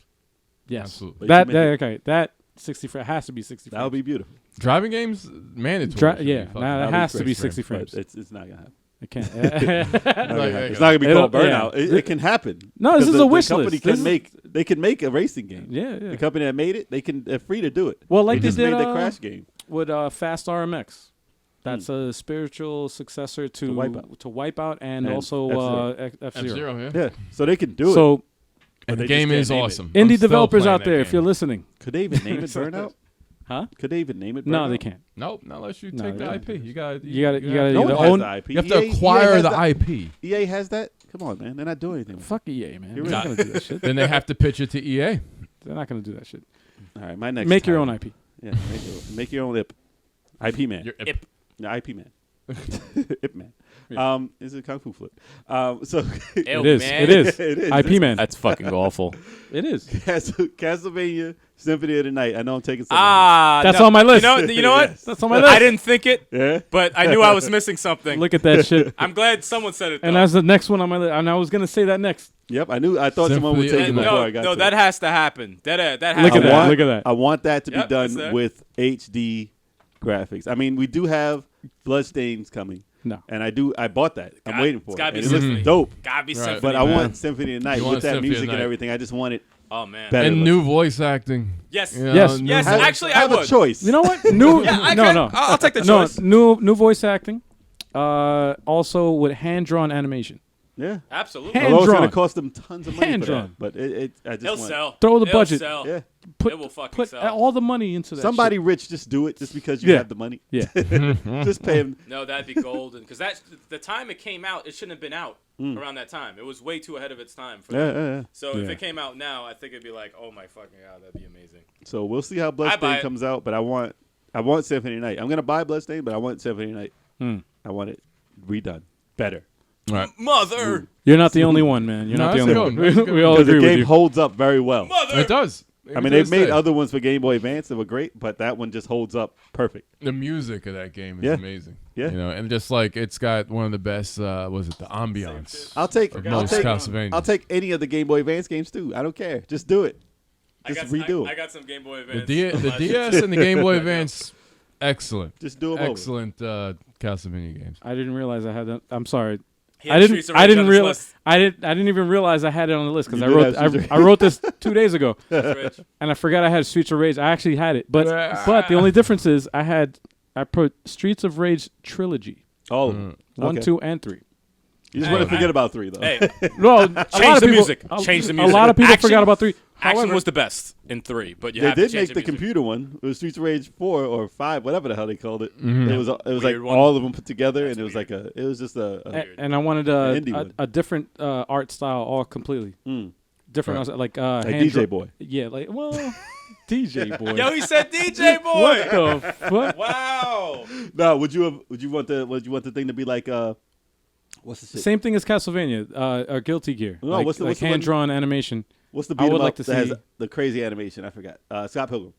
Yes, Absolutely. But you that make okay. That 60 frames has to be 60 That would frames. be beautiful. Driving games, mandatory. Yeah, Fuck. nah, that That'd has be to be 60 60 But frames. it's not gonna happen. It can't. Not gonna Like, happen. there you It's go. not gonna be called It'll- yeah. Burnout. It can happen. No, this Because is the a wish company list. can This is- make. They can make a racing game. Yeah, The yeah. company that made it, they're free to do it. Well, like they they just did made the Crash game. with Fast RMX. That's a spiritual successor to Wipeout and And also F-Zero. F-Zero, yeah. Yeah, so they can do it. So And But the they just game can't is name it. awesome. I'm indie still developers playing out that there, if game. you're listening, Could they even name it Burnout? huh? Could they even name it Burnout? No, they can't. Nope, not unless you No, take the yeah. IP. You got You gotta No either one own. has the IP. You have to EA acquire has the that. IP. EA has that. Come on, man. They're not doing anything. with it. Fuck EA, man. You're They're not right. gonna do that shit. Then they have to pitch it to EA. They're not gonna do that shit. All right, my next. Make your title. own IP. Yeah, make your own IP. IP man. Your Ip. The IP man. IP man. Yeah. It's a kung fu flip. So Ew, It is. man. It is. It is. IP man. That's fucking awful. It is. Castlevania Symphony of the Night. I know I'm taking some. That's no. on my list. You know what? Yes. That's on my list. I didn't think it, Yeah. but I knew I was missing something. Look at that shit. I'm glad someone said it. And though. that's the next one on my list. And I was gonna say that next. Yep. I thought someone would Symphony take of it the before no, I got no, to that it. has to happen. That has Look to at that. happen. Look at that. I want that to be Yep, that's done there. with HD graphics. I mean, we do have Bloodstains coming, No. And I bought that. I'm waiting for it's it. gotta be And it looks Symphony. dope. Gotta be Right. Symphony. But I man. want Symphony of the Night You with want that Symphony of music the and Night. everything. I just want it Oh man. better. And new voice acting. Yes. You know, Yes. new Yes. voice- Actually, I have a would. choice. You know what? New. Yeah, I no, can. no. I'll take the No, choice. new voice acting. Also with hand-drawn animation. Yeah. Absolutely. Hand Although it's drawn. going to cost them tons of money for Hand-drawn. that. But I just It'll want sell. Throw the It'll budget. Sell. Yeah. Put, It will fucking put sell. all the money into that. Somebody shit. rich just do it just because you Yeah. have the money. Yeah. Just pay him. No, that'd be golden. Because that's the time it came out. It shouldn't have been out around that time. It was way too ahead of its time. For Yeah, them. yeah, yeah. So if Yeah. it came out now, I think it'd be like, oh my fucking god, that'd be amazing. So we'll see how I buy Bloodstained it. comes out, but I want Symphony of the Night. I'm going to buy Bloodstained, but I want Symphony of the Night. Hmm. I want it redone. Better. Right. Mother. You're not the only one, man. You're No, not the that's only good. one. That's good. We all Because agree the with game you. holds up very well. Mother. It does. I mean, they've made other ones for Game Boy Advance that were great, but that one just holds up perfect. The music of that game is Yeah. amazing. Yeah. You know, and just like it's got one of the best. Was it the ambiance? I'll take Most Castlevania. I'll take any of the Game Boy Advance games too. I don't care. Just do it. Just redo I them. got some Game Boy The, Advance. the DS and the Game Boy Advance, excellent, Just do them excellent Castlevania games. I didn't realize I had that. I'm sorry. He had Streets of Rage I didn't on his realize. list. I didn't even realize I had it on the list because You I did wrote. have Streets of I wrote this 2 days ago, Streets of Rage. and I forgot I had Streets of Rage. I actually had it, but the only difference is I put Streets of Rage trilogy All of Mm. them. 1, Okay. 2, and 3. You just want to forget about 3 though. Hey, No, a lot change of the people- music. A, Change the A music. lot of people Action- forgot about 3. Action However, was the best in 3, but you They have to did change make the music. computer one. It was Streets of Rage 4 or 5, whatever the hell they called it. Mhm. It was like Weird one. all of them put together, That's and it was weird. like it was just a and I wanted indie one. a different art style, all completely different. Right. Like DJ hand Boy. Yeah, like DJ boy. Yo, he said DJ boy. What the fuck? Wow. No, would you want the thing to be like what's the shit? Same thing as Castlevania, Guilty Gear. No, like, what's the one- hand drawn animation? What's the I beat 'em would up like to that has see- the crazy animation? I forgot. Scott Pilgrim.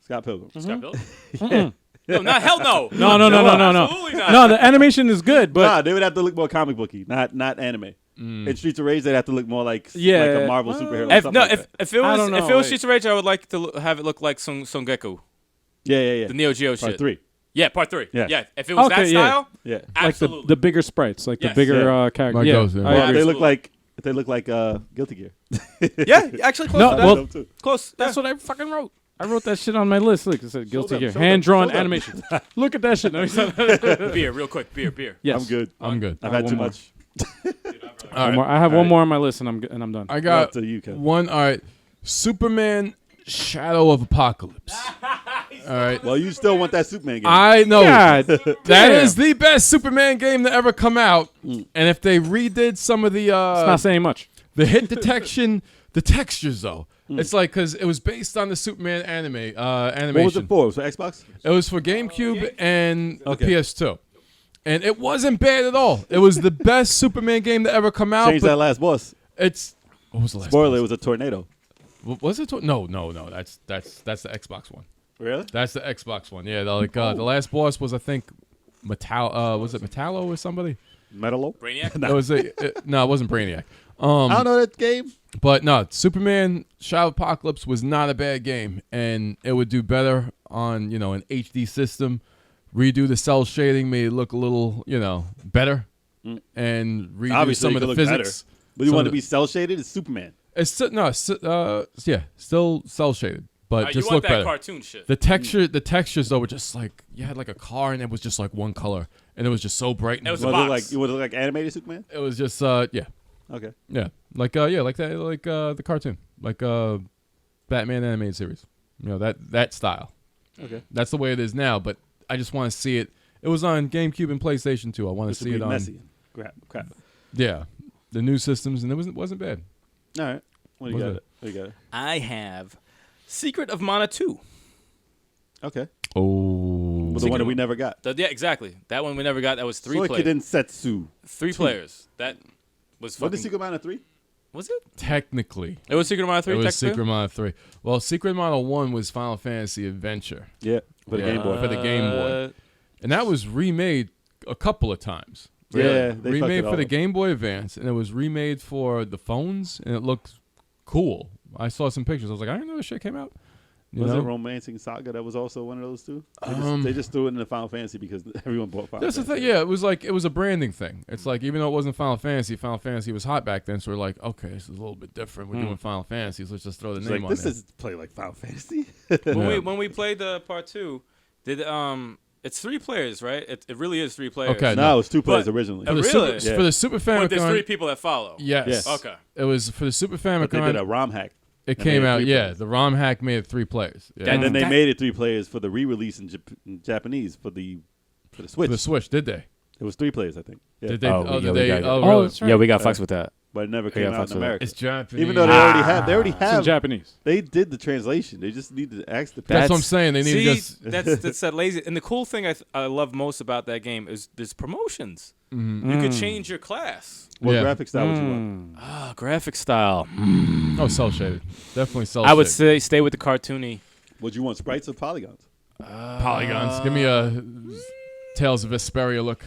Scott Pilgrim. Scott Pilgrim? Mm-mm. No, not hell no. No. Absolutely not. No, the animation is good, but Nah, they would have to look more comic booky, not anime. In Streets of Rage, they'd have to look more like like a Marvel well, superhero. If, something no, like if, that. if it I was don't know, if it was like- Streets of Rage, I would like to have it look like Son Geku, yeah, the Neo Geo part shit. 3. Yeah, part 3. Yeah. Yeah, if it was that Okay, yeah. style, Yeah. like absolutely. the bigger sprites, like Yes. the bigger Yeah. characters. Like Yeah, those, yeah. I Well, agree. if they look like Guilty Gear. yeah, actually close No, to that. well- Them too. Close. That's what I fucking wrote. I wrote that shit on my list. Look, it said Guilty them, Gear, show them, hand drawn show them. animation. Look at that shit. No, Beer, real quick. Beer. yes, I'm good. I'm good. I've I had want too more. much. All right. I have All one right. more on my list, and I'm done. I got Up to you, Kevin. one. All right, Superman: Shadow of Apocalypse. All right. Well, you still want that Superman game. I know God, that damn. is the best Superman game to ever come out, and if they redid some of the It's not saying much. the hit detection, the textures though, it's like because it was based on the Superman animation. what was it for? It was for Xbox? It was for GameCube and Okay. the PS2, and it wasn't bad at all. It was the best Superman game to ever come out. Change but that last boss. it's what was the last? Spoiler, it boss? was a tornado. Was it? No. That's the Xbox one. Really? That's the Xbox one. Yeah, the last boss was I think was it Metallo or somebody? Metalo? Brainiac. It was no, it wasn't Brainiac. I don't know that game. But no, Superman Shadow of Apocalypse was not a bad game, and it would do better on an HD system. Redo the cell shading, made it look a little better, and redo Obviously, some it of could the look physics. better. But you Some want of to be cell shaded? It's Superman. It's still cell shaded, but You just want look that better. cartoon shit. The textures though were just like you had like a car and it was just like one color, and it was just so bright. And It was You a want box. to look like animated Superman? it was just Okay. like the cartoon, like Batman animated series. That style. Okay. That's the way it is now, but I just want to see it. It was on GameCube and PlayStation 2. I want to This would see be it on messy. Crap. the new systems, and it wasn't bad. All right. What do you Was got? it? What do you got? I have Secret of Mana 2. Okay. Oh, Well, the one that we never got. Yeah, exactly. That one we never got. That was 3 players. Suikoden Setsu. 3 players. That was What fucking... is Secret Mana 3? Was it? technically, It was Secret of Mana 3, it was technically? Secret Mana 3. Well, Secret Mana 1 was Final Fantasy Adventure, Yeah. For the Yeah. Game Boy. For the Game Boy. and that was remade a couple of times. Yeah, they fucked remade it for all the up. Game Boy Advance, and it was remade for the phones, and it looked cool. I saw some pictures. I was like, I didn't know this shit came out. Was know? it Romancing Saga that was also one of those two? They just threw it in the Final Fantasy because everyone bought Final That's the Fantasy. thing. Yeah, it was a branding thing. It's like even though it wasn't Final Fantasy was hot back then. So we're like, okay, this is a little bit different. We're doing Final Fantasies. Let's just throw the It's name like, on this there. is play like Final Fantasy. When we played the part 2, did it's 3 players, right? It really is 3 players. Okay. No, it was 2 players But- originally. Oh, For the really? Super, for the Super Famicom. But there's 3 people that follow. Yes. Okay. It was for the Super But they did a Famicom. ROM hack. It and came made it out. 3 Yeah, players. the ROM hack made it 3 players. Yeah. And then they That- made it 3 players for the re-release in Japanese for the Switch. For the Switch, did they? It was 3 players, I think. Yeah. Did they? Oh, Oh, yeah, did we they? got it. Oh, Oh, really? that's right. Yeah, we got fucks with that. But it never Yeah, came out fucks in with America. It's Japanese. Even though they already It's in have. Japanese. They did the translation. They just need to ask the That's what I'm saying. They need See, to just. that's that lazy. And the cool thing I love most about that game is there's promotions. You could change your class. What Yeah. graphic style would you want? Graphic style. Oh, cell shaded. Definitely cell. I would shaded. say stay with the cartoony. Would you want sprites or polygons? polygons. Give me a Tales of Vesperia look.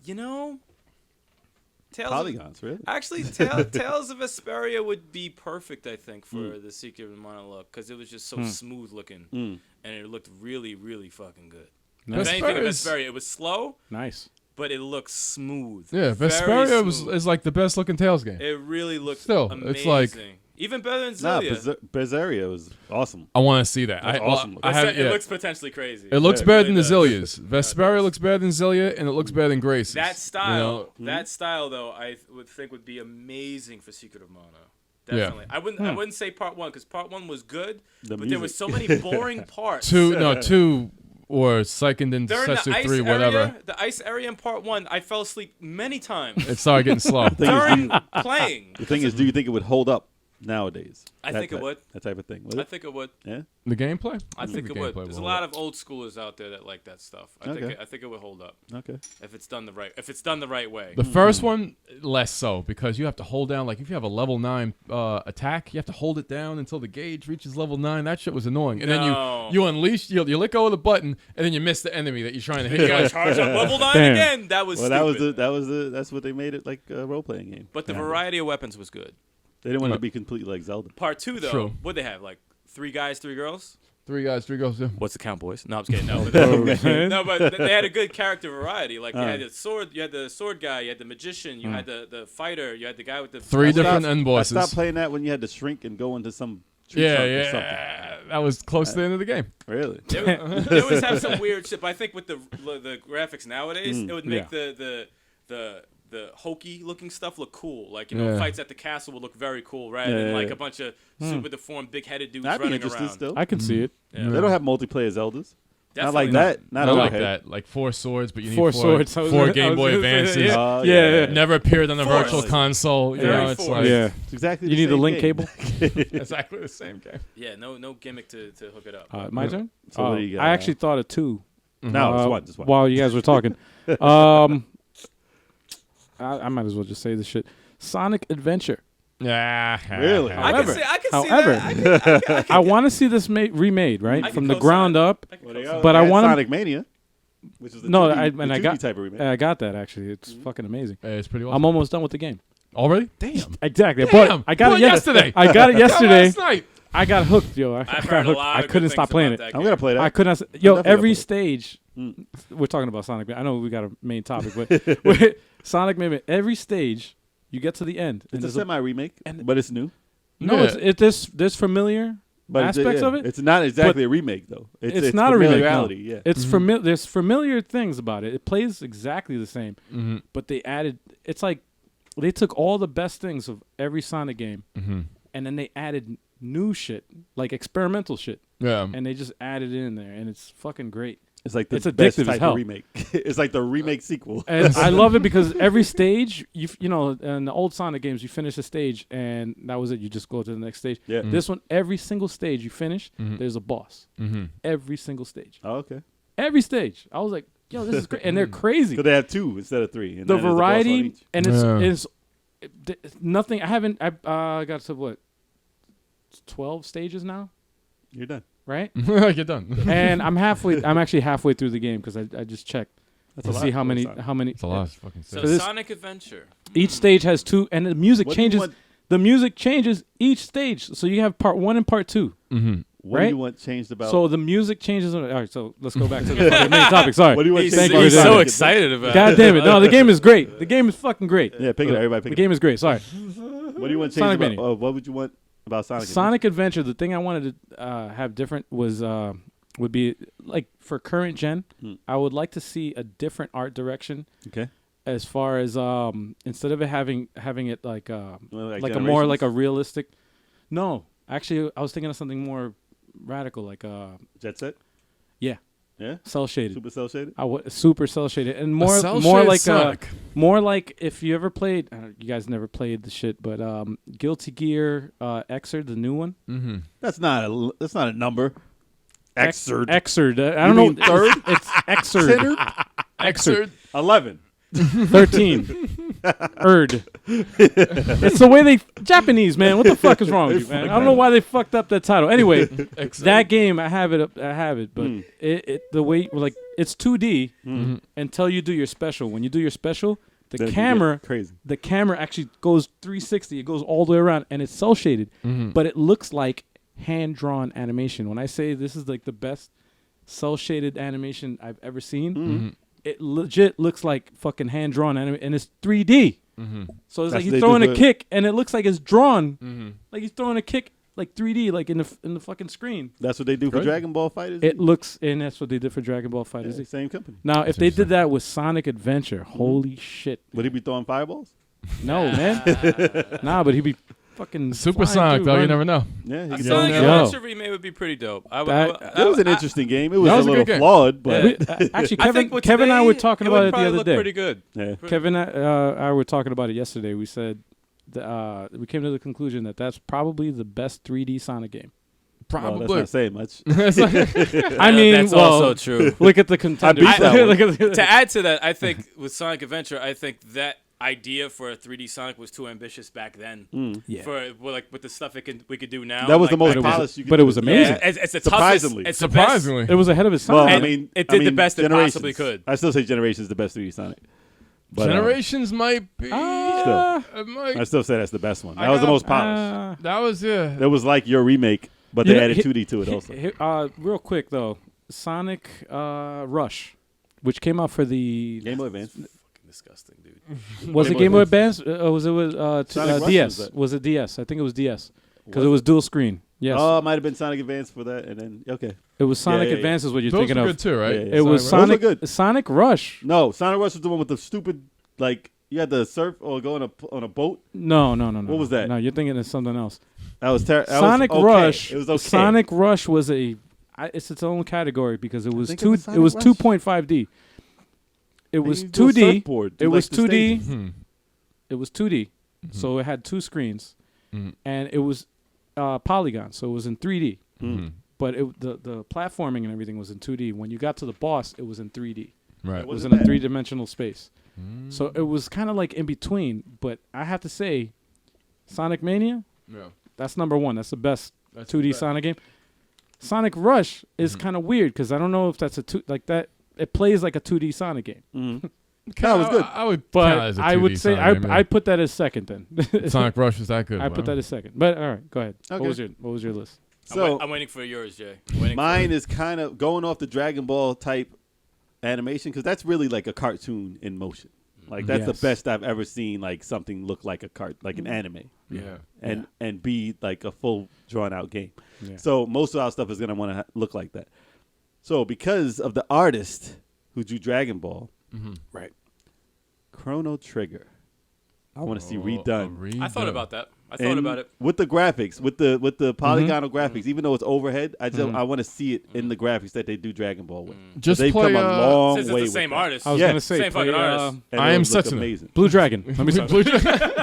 You know, Tales Polygons, really? Actually, Tales of Vesperia would be perfect, I think, for the Secret of Mana look, because it was just so smooth looking, and it looked really, really fucking good. Nice. If anything, of Vesperia's- Vesperia, it was slow, Nice. but it looked smooth. Yeah, Very Vesperia smooth. is like the best looking Tales game. It really looked Still, amazing. it's like- Even better than Nah, Zillia. Berseria was awesome. I want to see that. That's awesome. I have, It yeah. looks potentially crazy. It looks Yeah, better really than the does. Zillias. Vesperia looks better than Zillia, and it looks better than Grace's. That style, You know? that style though, I would think would be amazing for Secret of Mana. Yeah. Definitely. I wouldn't say part 1 because part 1 was good, The but there music. was so many boring parts. two or second and During the Setsu ice 3, whatever. area, the ice area in part 1, I fell asleep many times It started getting slow. during playing. The thing is, do you think it would hold up nowadays? I think it would. That type of thing. Would I it? think it would. Yeah. The gameplay? I think the it would. gameplay There's a will lot hold of old schoolers out there that like that stuff. Okay. I think it would hold up Okay. if it's done the right. If it's done the right way. up. The first one, less so, because you have to hold down, like if you have a level 9 attack, you have to hold it down until the gauge reaches level 9. That shit was annoying. And No. then you unleash, you let go of the button, and then you miss the enemy that you're trying to hit. You You're gotta like, charge up level 9 Damn. again. That was Well, stupid. that's what they made it like a role playing game. But the Yeah. variety of weapons was good. They didn't want it to be completely like Zelda. Part 2 though, True. what'd they have? Like 3 guys, 3 girls? 3 guys, 3 girls. Yeah. What's the count, boys? No, I'm just kidding. No, but, man. no, but they had a good character variety. Like you had the sword, you had the sword guy, you had the magician, you had the fighter, you had the guy with the 3 different I end bosses. stopped playing that when you had to shrink and go into some tree Yeah, trunk or yeah. something. That was close to the end of the game. Really? They always have some weird shit. But I think with the graphics nowadays, it would make the hokey looking stuff look cool. Like, Yeah. fights at the castle would look very cool rather than like a bunch of super deformed, big headed dudes That'd be running interesting around. still. I can see it. Yeah. They don't have multiplayer Zeldas. Not like Definitely that. Not Not like overhead. that. Like 4 swords, but you need 4 swords. I was 4 gonna- I Game was Boy gonna say, Advances. yeah. Oh, Yeah. Never appeared on the Force. virtual console. You Very know, it's forced. like Yeah. It's exactly You the need the same link game. cable. exactly the same game. Yeah, no gimmick to hook it up. My turn. So what do you got, I actually thought of 2. No, it's one. Just one. While you guys were talking, I might as well just say this shit. Sonic Adventure. Yeah. Really? I However- can see however, that. I want to see this remade, right, I can from the co-sign. ground up. Well, they are- But they I had wanna- Sonic Mania, which is the No, 2D, I the 2D got type of remake. I got that actually. It's fucking amazing. Hey, it's pretty awesome. I'm almost done with the game. Already? Damn. Exactly. Damn. I got Well, it yesterday. I got it yesterday. Last night. I got hooked, yo. I I've got heard a hooked. lot I of good couldn't things stop playing about it. that I'm gonna play that. I couldn't. Yo, definitely gonna every play it. stage. We're talking about Sonic. I know we got a main topic, but Sonic Mania. Every stage, you get to the end, and It's a there's semi-remake, and- but it's new. no. Yeah. There's familiar But aspects of it. It's not exactly a remake, though. It's not a remake, no. reality. Yeah. It's there's familiar things about it. It plays exactly the same, Mm-hmm. but they added. It's like they took all the best things of every Sonic game, Mm-hmm. and then they added new shit, like experimental shit, Yeah. and they just added it in there, and it's fucking great. It's like the It's best addictive as type hell. of remake. It's like the remake sequel. And I love it because every stage, you know, in the old Sonic games, you finish a stage and that was it. You just go to the next stage. Yeah. This one, every single stage you finish, there's a boss. Mm-hmm. Every single stage. Oh, okay. Every stage. I was like, yo, this is great. And they're crazy. So they have 2 instead of 3. And The then there's a boss on variety, each. and Yeah. it's nothing. I got to what? 12 stages now, You're done. right? You're done. And I'm actually halfway through the game because I just checked That's to a lot. see how many. It's a lot. Of fucking So stuff. this- Sonic Adventure. Each stage has 2, and the music What do you changes. want- The music changes each stage, so you have part 1 and part 2. Mm-hmm. What do you want changed about? So the music changes. All right, so let's go back to the fucking main topic. Sorry. What do you want He's, changed he's about so Sonic excited about God it. damn it! No, the game is great. The game is fucking great. Yeah, pick it. Everybody pick The it. game is great. Sorry. What do you want changed Sonic about? Mania. What would you want about Sonic? Sonic Adventure. The thing I wanted to have different was would be like for current gen. I would like to see a different art direction. Okay. As far as instead of it having it like a more Generations? like a realistic. No, actually, I was thinking of something more radical, like Jet Set. yeah, Yeah. cell shaded. Super cell shaded. Super cell shaded, and more cel-shaded like Sonic. more like if you ever played. You guys never played the shit, but Guilty Gear Xrd, the new one. Mm-hmm. That's not a number. Xrd. Xrd. I You don't know. mean third? It's Xrd. Xrd. 11. 13. Erd. It's the way they Japanese, man. What the fuck is wrong with you, man? I don't know why they fucked up that title. Anyway, that game I have it, but it the way like it's 2D until you do your special. When you do your special, Then the you get camera crazy. the camera actually goes 360. It goes all the way around and it's cel shaded, but it looks like hand drawn animation. When I say this is like the best cel shaded animation I've ever seen. It legit looks like fucking hand drawn anime, and it's 3D. So it's That's like what he's they throwing do a for- kick, and it looks like it's drawn. Like he's throwing a kick, like 3D, like in the fucking screen. That's what they do for Right. Dragon Ball Fighters. It looks, and that's what they did for Dragon Ball FighterZ. Yeah, same company. Now, if they did that with Sonic Adventure, holy shit! Would he be throwing fireballs? No, man, nah, but he'd be fucking Super flying Sonic, through, though. You run. never know. Yeah, he A could Sonic throw Yo. Adventure remake would be pretty dope. It was an interesting game. It was That a was a little good game. flawed, but Actually, I think with Kevin and I today, were talking about it the probably other look day. Pretty good. yeah. Kevin and I were talking about it yesterday. We said we came to the conclusion that that's probably the best 3D Sonic game. Well, Probably. that's not saying much. I mean, that's well, also true. look at the contenders. beat that one. Look at the- To add to that, I think with Sonic Adventure, I think that idea for a 3D Sonic was too ambitious back then. Yeah. For well, like with the stuff we could do now. That was the most back then. polished you could but do. it was amazing. Yeah, it's the Surprisingly. toughest. It's the Surprisingly. It was ahead of its time. Well, And I mean, it did the best it Generations. possibly could. I still say Generations is the best 3D Sonic. But, Generations might be. Still. It might. I still say that's the best one. I That was the got- most polished. That was, yeah. That was like your remake, but You they know, added 2D to it also. Real quick though, Sonic Rush, which came out for the Game Boy Advance. Disgusting, dude. was it Game Game Boy Boy Advance? Was it was Sonic Rush DS? was that? Was it DS? I think it was DS because it was dual screen. Yes, Oh, it might have been Sonic Advance for that, and then okay. it was Sonic yeah, Advance is what you're Those thinking were of. good too, right? Yeah, yeah. It was Those were Sonic good. Sonic Rush. No, Sonic Rush was the one with the stupid like you had to surf or go on a boat. No. What was that? No, you're thinking of something else. That was terrible. Sonic okay. Rush. It was okay. Sonic Rush was it's its own category because it was think it was it was Sonic Rush. 2.5D. It was You do a 2D. surfboard, do It like was the 2D. stages. Hmm. It was 2D, so it had two screens, Mhm. and it was polygon, so it was in 3D. Mm. But the platforming and everything was in 2D. When you got to the boss, it was in 3D. Right. It was Wasn't in a bad. three-dimensional space. So it was kind of like in between. But I have to say, Sonic Mania, Yeah. that's number one. That's the best That's 2D the best. Sonic game. Sonic Rush is kind of weird because I don't know if that's like that. It plays like a 2D Sonic game. Mm. That was good. I would But count it as a I would 2D say Sonic game, I put that as second then. Sonic Rush was that good. I put that as second. But all right, go ahead. Okay. What was your list? So I'm waiting for yours, Jay. I'm waiting mine for is kind of going off the Dragon Ball type animation because that's really like a cartoon in motion. Like that's Yes. the best I've ever seen. Like something look like like an anime, Yeah. and be like a full drawn out game. Yeah. So most of our stuff is gonna want to look like that. So because of the artist who drew Dragon Ball, Right. Chrono Trigger, I want to see Oh, redone. I thought about that. I thought And about it. with the graphics, with the polygonal graphics. Even though it's overhead, I want to see it in the graphics that they do Dragon Ball with. Just They've play, come a long Since way it's the with same that. artist. I was Yeah. gonna say Same fucking play, artist. And I it am look Setsuna. amazing. Blue Dragon. Let me stop.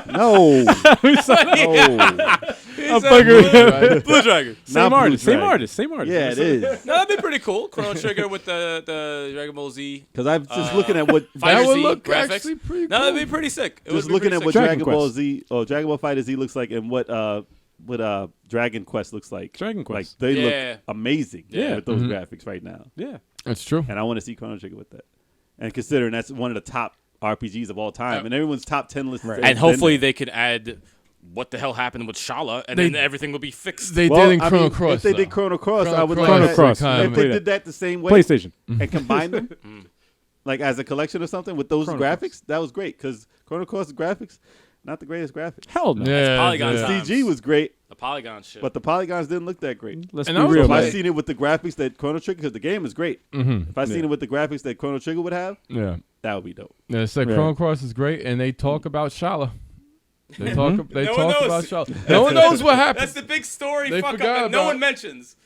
No, no. He's Right? Blue Dragon. Same Blue artist. Same Dragon. artist. Same artist. Yeah, it is. No, that'd be pretty cool. Chrono Trigger with the Dragon Ball Z. Because I'm just looking at what Fighter That would Z look graphics. actually pretty cool. No, that'd be pretty sick. It just would be looking pretty at what sick. Dragon Dragon Ball Quest. Z or Dragon Ball Fighter Z looks like and what Dragon Quest looks like. Dragon Like Quest. they Yeah. look amazing Yeah. with those Mhm. graphics right now. Yeah. That's true. And I want to see Chrono Trigger with that. And considering that's one of the top RPGs of all time, and everyone's top 10 list. Right. has And been hopefully there. they could add what the hell happened with Shala, and then everything will be fixed. They did in Chrono Cross. If they did Chrono Cross, I would like Chrono Cross. if they did that the same way, PlayStation, and combined them, like as a collection or something with those graphics, that was great. Because Chrono Cross graphics, not the greatest graphics. hell no. Yeah, Polygon yeah. times. CG was great, The polygon shit. but the polygons didn't look that great. Let's And be I was real. If like- I seen it with the graphics that Chrono Trigger, because the game is great. If I seen it with the graphics that Chrono Trigger would have, Yeah. that would be dope. Yeah, it's like Yeah. Chrono Cross is great, and they talk about Shala. They talk. They No one talk about knows. Shala. No one knows what happened. That's the big story They fuck up forgot that no about- one mentions.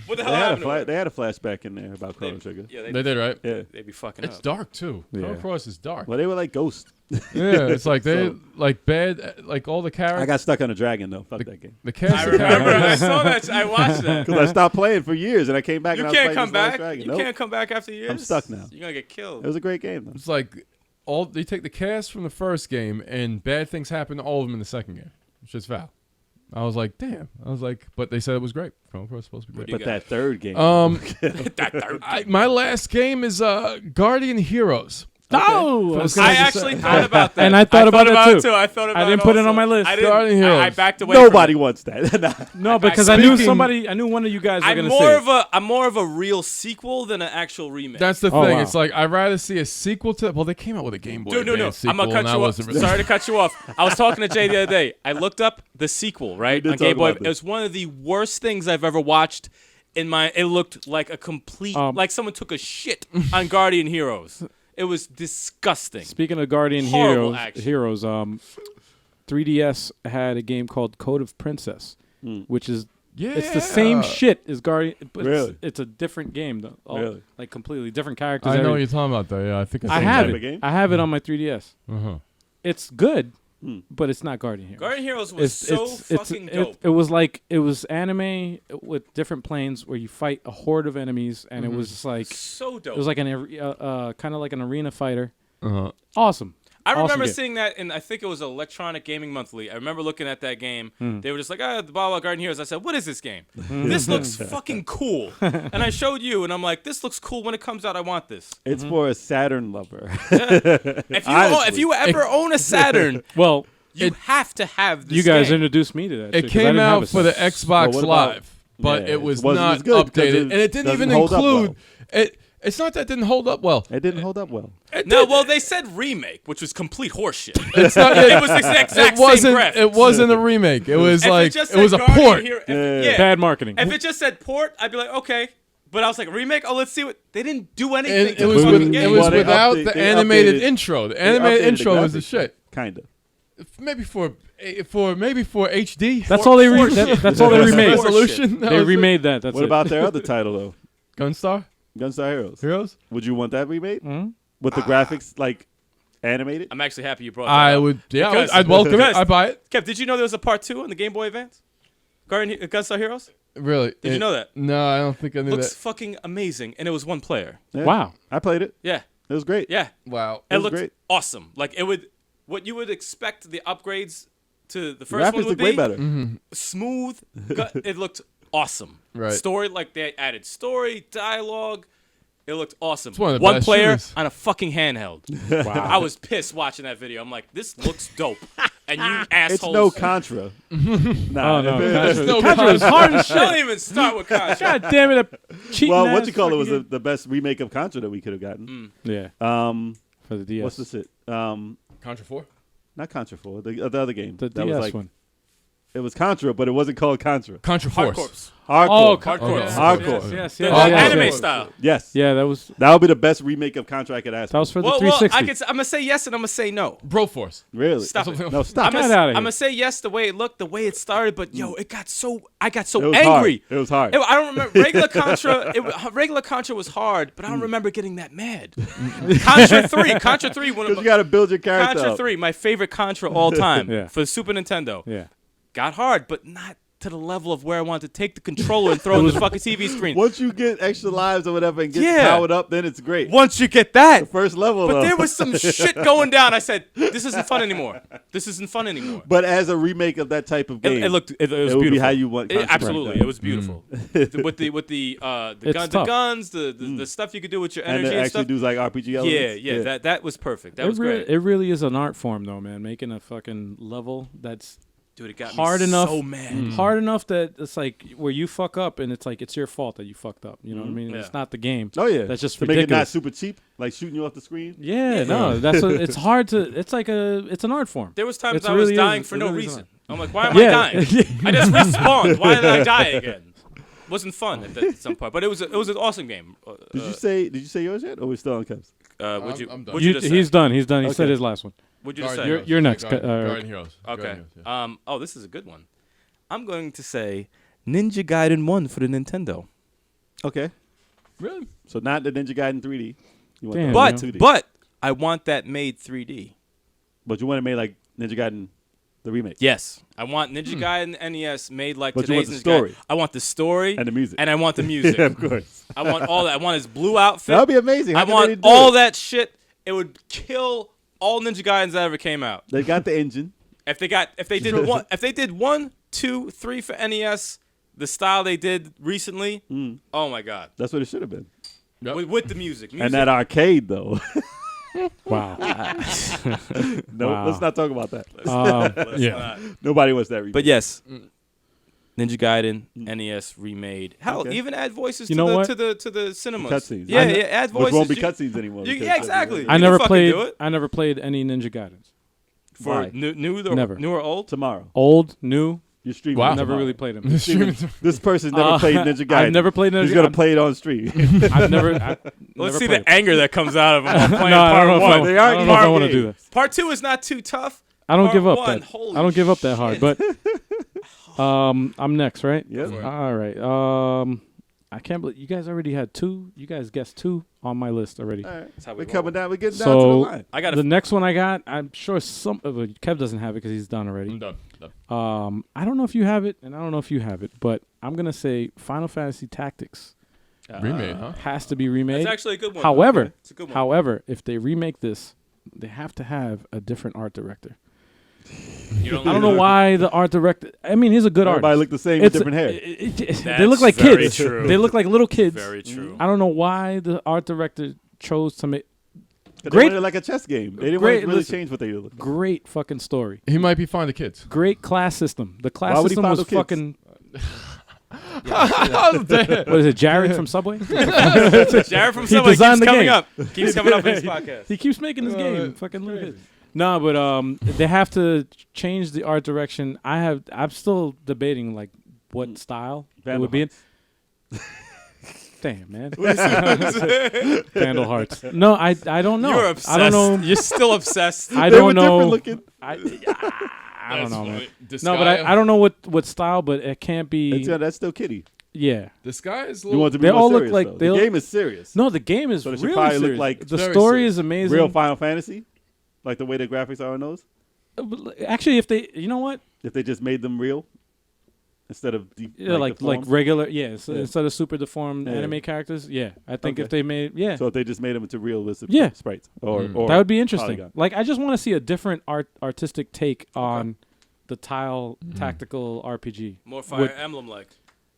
What the hell They had, happened to her? they had a flashback in there about Chrono Trigger. Yeah, They did, right? Yeah. they be fucking It's up. dark too. Chrono Yeah. Cross is dark. Well, they were like ghosts. Yeah, it's like they So- like bad, like all the characters. I got stuck on a dragon though. Fuck that game. the cast. I of remember. I characters- saw that. I watched that. Because I stopped playing for years, and I came back. You and I was can't playing come this Last back. Dragon. You Nope. can't come back after years. I'm stuck now. You're gonna get killed. It was a great game though. It's like all they take the cast from the first game, and bad things happen to all of them in the second game. It's just foul. I was like, damn. I was like, but they said it was great. Chrono Cross is supposed to be What great. do But you that third game. That third My last game is Guardian Heroes. No, I actually thought about that. And I thought about it too. I thought about I didn't it put it also. on my list. I didn't. Guardian I Heroes. backed away. Nobody from it. wants that. No, because I knew Speaking- somebody. I knew one of you guys were I'm gonna more say. of I'm more of a real sequel than an actual remake. That's the Oh, thing. wow. It's like I'd rather see a sequel to. Well, they came out with a Game Boy Dude, no. Advance I'm sequel, gonna and cut I you off. wasn't really. Sorry to cut you off. I was talking to Jay the other day. I looked up the sequel, right, did on Game talk Boy. about this. It was one of the worst things I've ever watched. It looked like a complete, like someone took a shit on Guardian Heroes. It was disgusting. Speaking of Guardian Horrible action. Heroes, 3DS had a game called Code of Princess, which is Yeah, it's the same shit as Guardian, but Really? it's a different game though. Really? Like completely different characters. I know what everything. you're talking about, though. Yeah, I think I Same have type it. of game? I have it on my 3DS. Uh-huh. It's good, but it's not Guardian Heroes. Guardian Heroes was fucking dope. It was like it was anime with different planes where you fight a horde of enemies, and it was just like So dope. it was like an kind of like an arena fighter. Uh-huh. Awesome. I Awesome remember game. seeing that in, I think it was Electronic Gaming Monthly. I remember looking at that game. They were just like, the blah, blah, Guardian Heroes. I said, what is this game? This looks fucking cool. And I showed you, and I'm like, this looks cool. When it comes out, I want this. It's for a Saturn lover. If you ever own a Saturn, Well, you have to have this you guys game. introduced me to that. It shit, 'cause I came didn't have out a for the Saturn. Xbox Well, what about- Live, but Yeah, it was it wasn't not as good 'cause updated, it and it didn't doesn't even hold up include it. It's not that it didn't hold up well. It didn't hold up well. No, well, they said remake, which was complete horseshit. It's not. It was the exact It same wasn't. graphics. It wasn't a remake. It was If like just it was said a Guardian port. Hero- Yeah. Bad marketing. If it just said port, I'd be like, okay. But I was like, remake? Oh, let's see what. They didn't do anything And to it the was fucking with, game. it was Well, they without update- the they animated updated- intro. The They animated updated intro was the graphics, shit. Kinda. Maybe for HD. That's all they that's all they remade. Resolution. That They was it. remade that. That's What it. about their other title though? Gunstar Gunstar Heroes. Heroes? Would you want that remade with the graphics like animated? I'm actually happy you brought that I up. would. Yeah, Because- I'd welcome it. because- I'd buy it. Kev, did you know there was a part 2 on the Game Boy Advance? Gunstar Heroes? Really? Did you know that? No, I don't think I knew Looks that. fucking amazing, and it was one player. Yeah. Wow. I played it. Yeah, It was great. yeah. Wow. It was looked great. awesome. Like what you would expect the upgrades to the first one Graphics would look be. way better. Smooth. It looked awesome. Right. Story, like they added story, dialogue. It looked awesome. one of the One best player shooters. on a fucking handheld. I was pissed watching that video. I'm like, this looks dope. And you assholes. It's no Contra. Nah, Oh no, if it- no Contra is hard as shit. Don't even start with Contra. God damn it! A cheating well, what ass you call it was fucking the best remake of Contra that we could have gotten. game. Yeah, for the DS. What's this? Contra 4? Not Contra 4. The other game. The that DS was like one. it was Contra, but it wasn't called Contra. Contra Force. Hardcorps. Hardcore. Oh, Hardcore. Yes, Hardcore. Yes, The yes, Oh, yes, anime yes. style. Yes. Yeah, that was That would be the best remake of Contra I could ask. that was for the Well, 360. I'm gonna say yes and I'm gonna say no. Broforce. Really? Stop it. No, stop. Get outta here. I'm gonna say yes the way it looked, the way it started, but yo, I got so It was angry. hard. It was hard. I don't remember regular Contra. Regular Contra was hard, but I don't remember getting that mad. Contra 3, one of Because you got to build your character Contra up. 3, my favorite Contra all time Yeah. for the Super Nintendo. yeah. Got hard, but not to the level of where I wanted to take the controller and throw it in the fucking TV screen. Once you get extra lives or whatever and get Yeah. powered up, then it's great. Once you get that, First level, but though. there was some shit going down. I said, "This isn't fun anymore. This isn't fun anymore." But as a remake of that type of game, It looked. It was it would beautiful. be how you want. Contra Absolutely, to be it was beautiful. With the It's tough. guns, the stuff you could do with your and energy it and actually stuff. do like RPG elements. Yeah. That was perfect. That was great. It really is an art form, though, man. Making a fucking level that's Dude, it got hard me enough, so mad. hard enough that it's like where you fuck up and it's like it's your fault that you fucked up. You know what I mean? Yeah. It's not the game. Oh yeah, That's just to make it not ridiculous. super cheap, like shooting you off the screen. Yeah, no, that's what, it's hard to. It's like it's an art form. There was times It's I was really dying is. for It no really is reason. hard. I'm like, why am I dying? I just respawned. Why did I die again? Wasn't fun at some point, but it was an awesome game. Did you say yours yet, or we still on Kev's? Would you? I'm done. What'd you just say? He's done. He's done. He Okay. said his last one. What'd you just Guardian say? Heroes. You're next, Guardian Heroes. Okay. Guardian Heroes, yeah. Oh, this is a good one. I'm going to say Ninja Gaiden 1 for the Nintendo. Okay, Really? so not the Ninja Gaiden 3D. You want Damn, the But 2D. but I want that made 3D. But you want it made like Ninja Gaiden, the remake, Yes, I want Ninja Gaiden NES made like But you want today's the Ninja story. Gaiden. I want the story and the music. and I want the music. yeah, of course. I want all that. I want his blue outfit. That would be amazing. I How come they want didn't do all it? that shit. It would kill all Ninja Gaidens that ever came out. They got the engine. If they did 1, 2, 3 for NES, the style they did recently, oh my god. That's what it should have been. Yep. With the music. And that arcade though. Wow. No, Wow. let's not talk about that. Let's Yeah. not. Nobody wants that remake. But yes, Ninja Gaiden NES remade. Hell, Okay. even add voices You to know the what? to the cinemas. Cutscenes. Yeah, I yeah, add Which voices. won't be You- cutscenes anymore. because- yeah, exactly. yeah. I can never fucking played. do it. I never played any Ninja Gaidens. For Why? new Never. or old. Tomorrow. Old, new. You're streaming. Wow. it Never tomorrow. really played them. This person's never played Ninja Gaiden. I've never played Ninja. He's gonna I'm- play it on stream. I've never. I've Let's never see played the anger that comes out of him while playing No, I don't know part if I, one. They are I don't know if I part want to game. do that. Part 2 is not too tough. I don't Part give up 1, that. holy I don't give up that hard. shit. But I'm next, right? Yep. All right. I can't believe you guys already had 2. You guys guessed 2 on my list already. All right. That's how we We're roll. coming down. We're getting down to the So line. I got the next one I got, I'm sure some. Kev doesn't have it because he's done already. I'm done. I don't know if you have it, and I don't know if you have it, but I'm gonna say Final Fantasy Tactics Remade, huh? has to be remade. That's actually a good one. However, it's a good one. However, if they remake this, they have to have a different art director. You I don't know why the art director. I mean, he's a good Everybody artist. look the same with different hair. They look like very kids. true. They look like little kids. Very true. I don't know why the art director chose to make They great- wanted it like a chess game. They didn't great- want to really listen. change what they look like. great fucking story. He might be fine to kids. Great class system. The class Why would he system was fondle kids? fucking. Damn. What is it, Jared from Subway? Jared from Subway keeps designed the coming game. up. Keeps coming up in this podcast. He keeps making this Oh, game. man. Fucking little kid. No, but they have to change the art direction. I'm still debating like what style it would be in. Damn, man. Vandal Hearts. No, I don't know. You're obsessed. I don't know. You're still obsessed. I They don't were different know. looking. I don't know, man. This No, but I don't know what style, but it can't be. That's still kiddie. Yeah. This guy is a You little. want it to be They more all look serious, like though. they The all- game is serious. No, the game is So it should really probably look serious. like the very story serious. is amazing. Real Final Fantasy, like the way the graphics are on those. Actually, if they, you know what? If they just made them real instead of Yeah, like deformed. regular, yeah. So Yeah. instead of super deformed Yeah. anime characters, yeah. I think Okay. if they made, yeah, So if they just made them into realistic Yeah. sprites, or that would be interesting. polygon. Like, I just want to see a different artistic take on the tile tactical RPG. More Fire Would- Emblem like.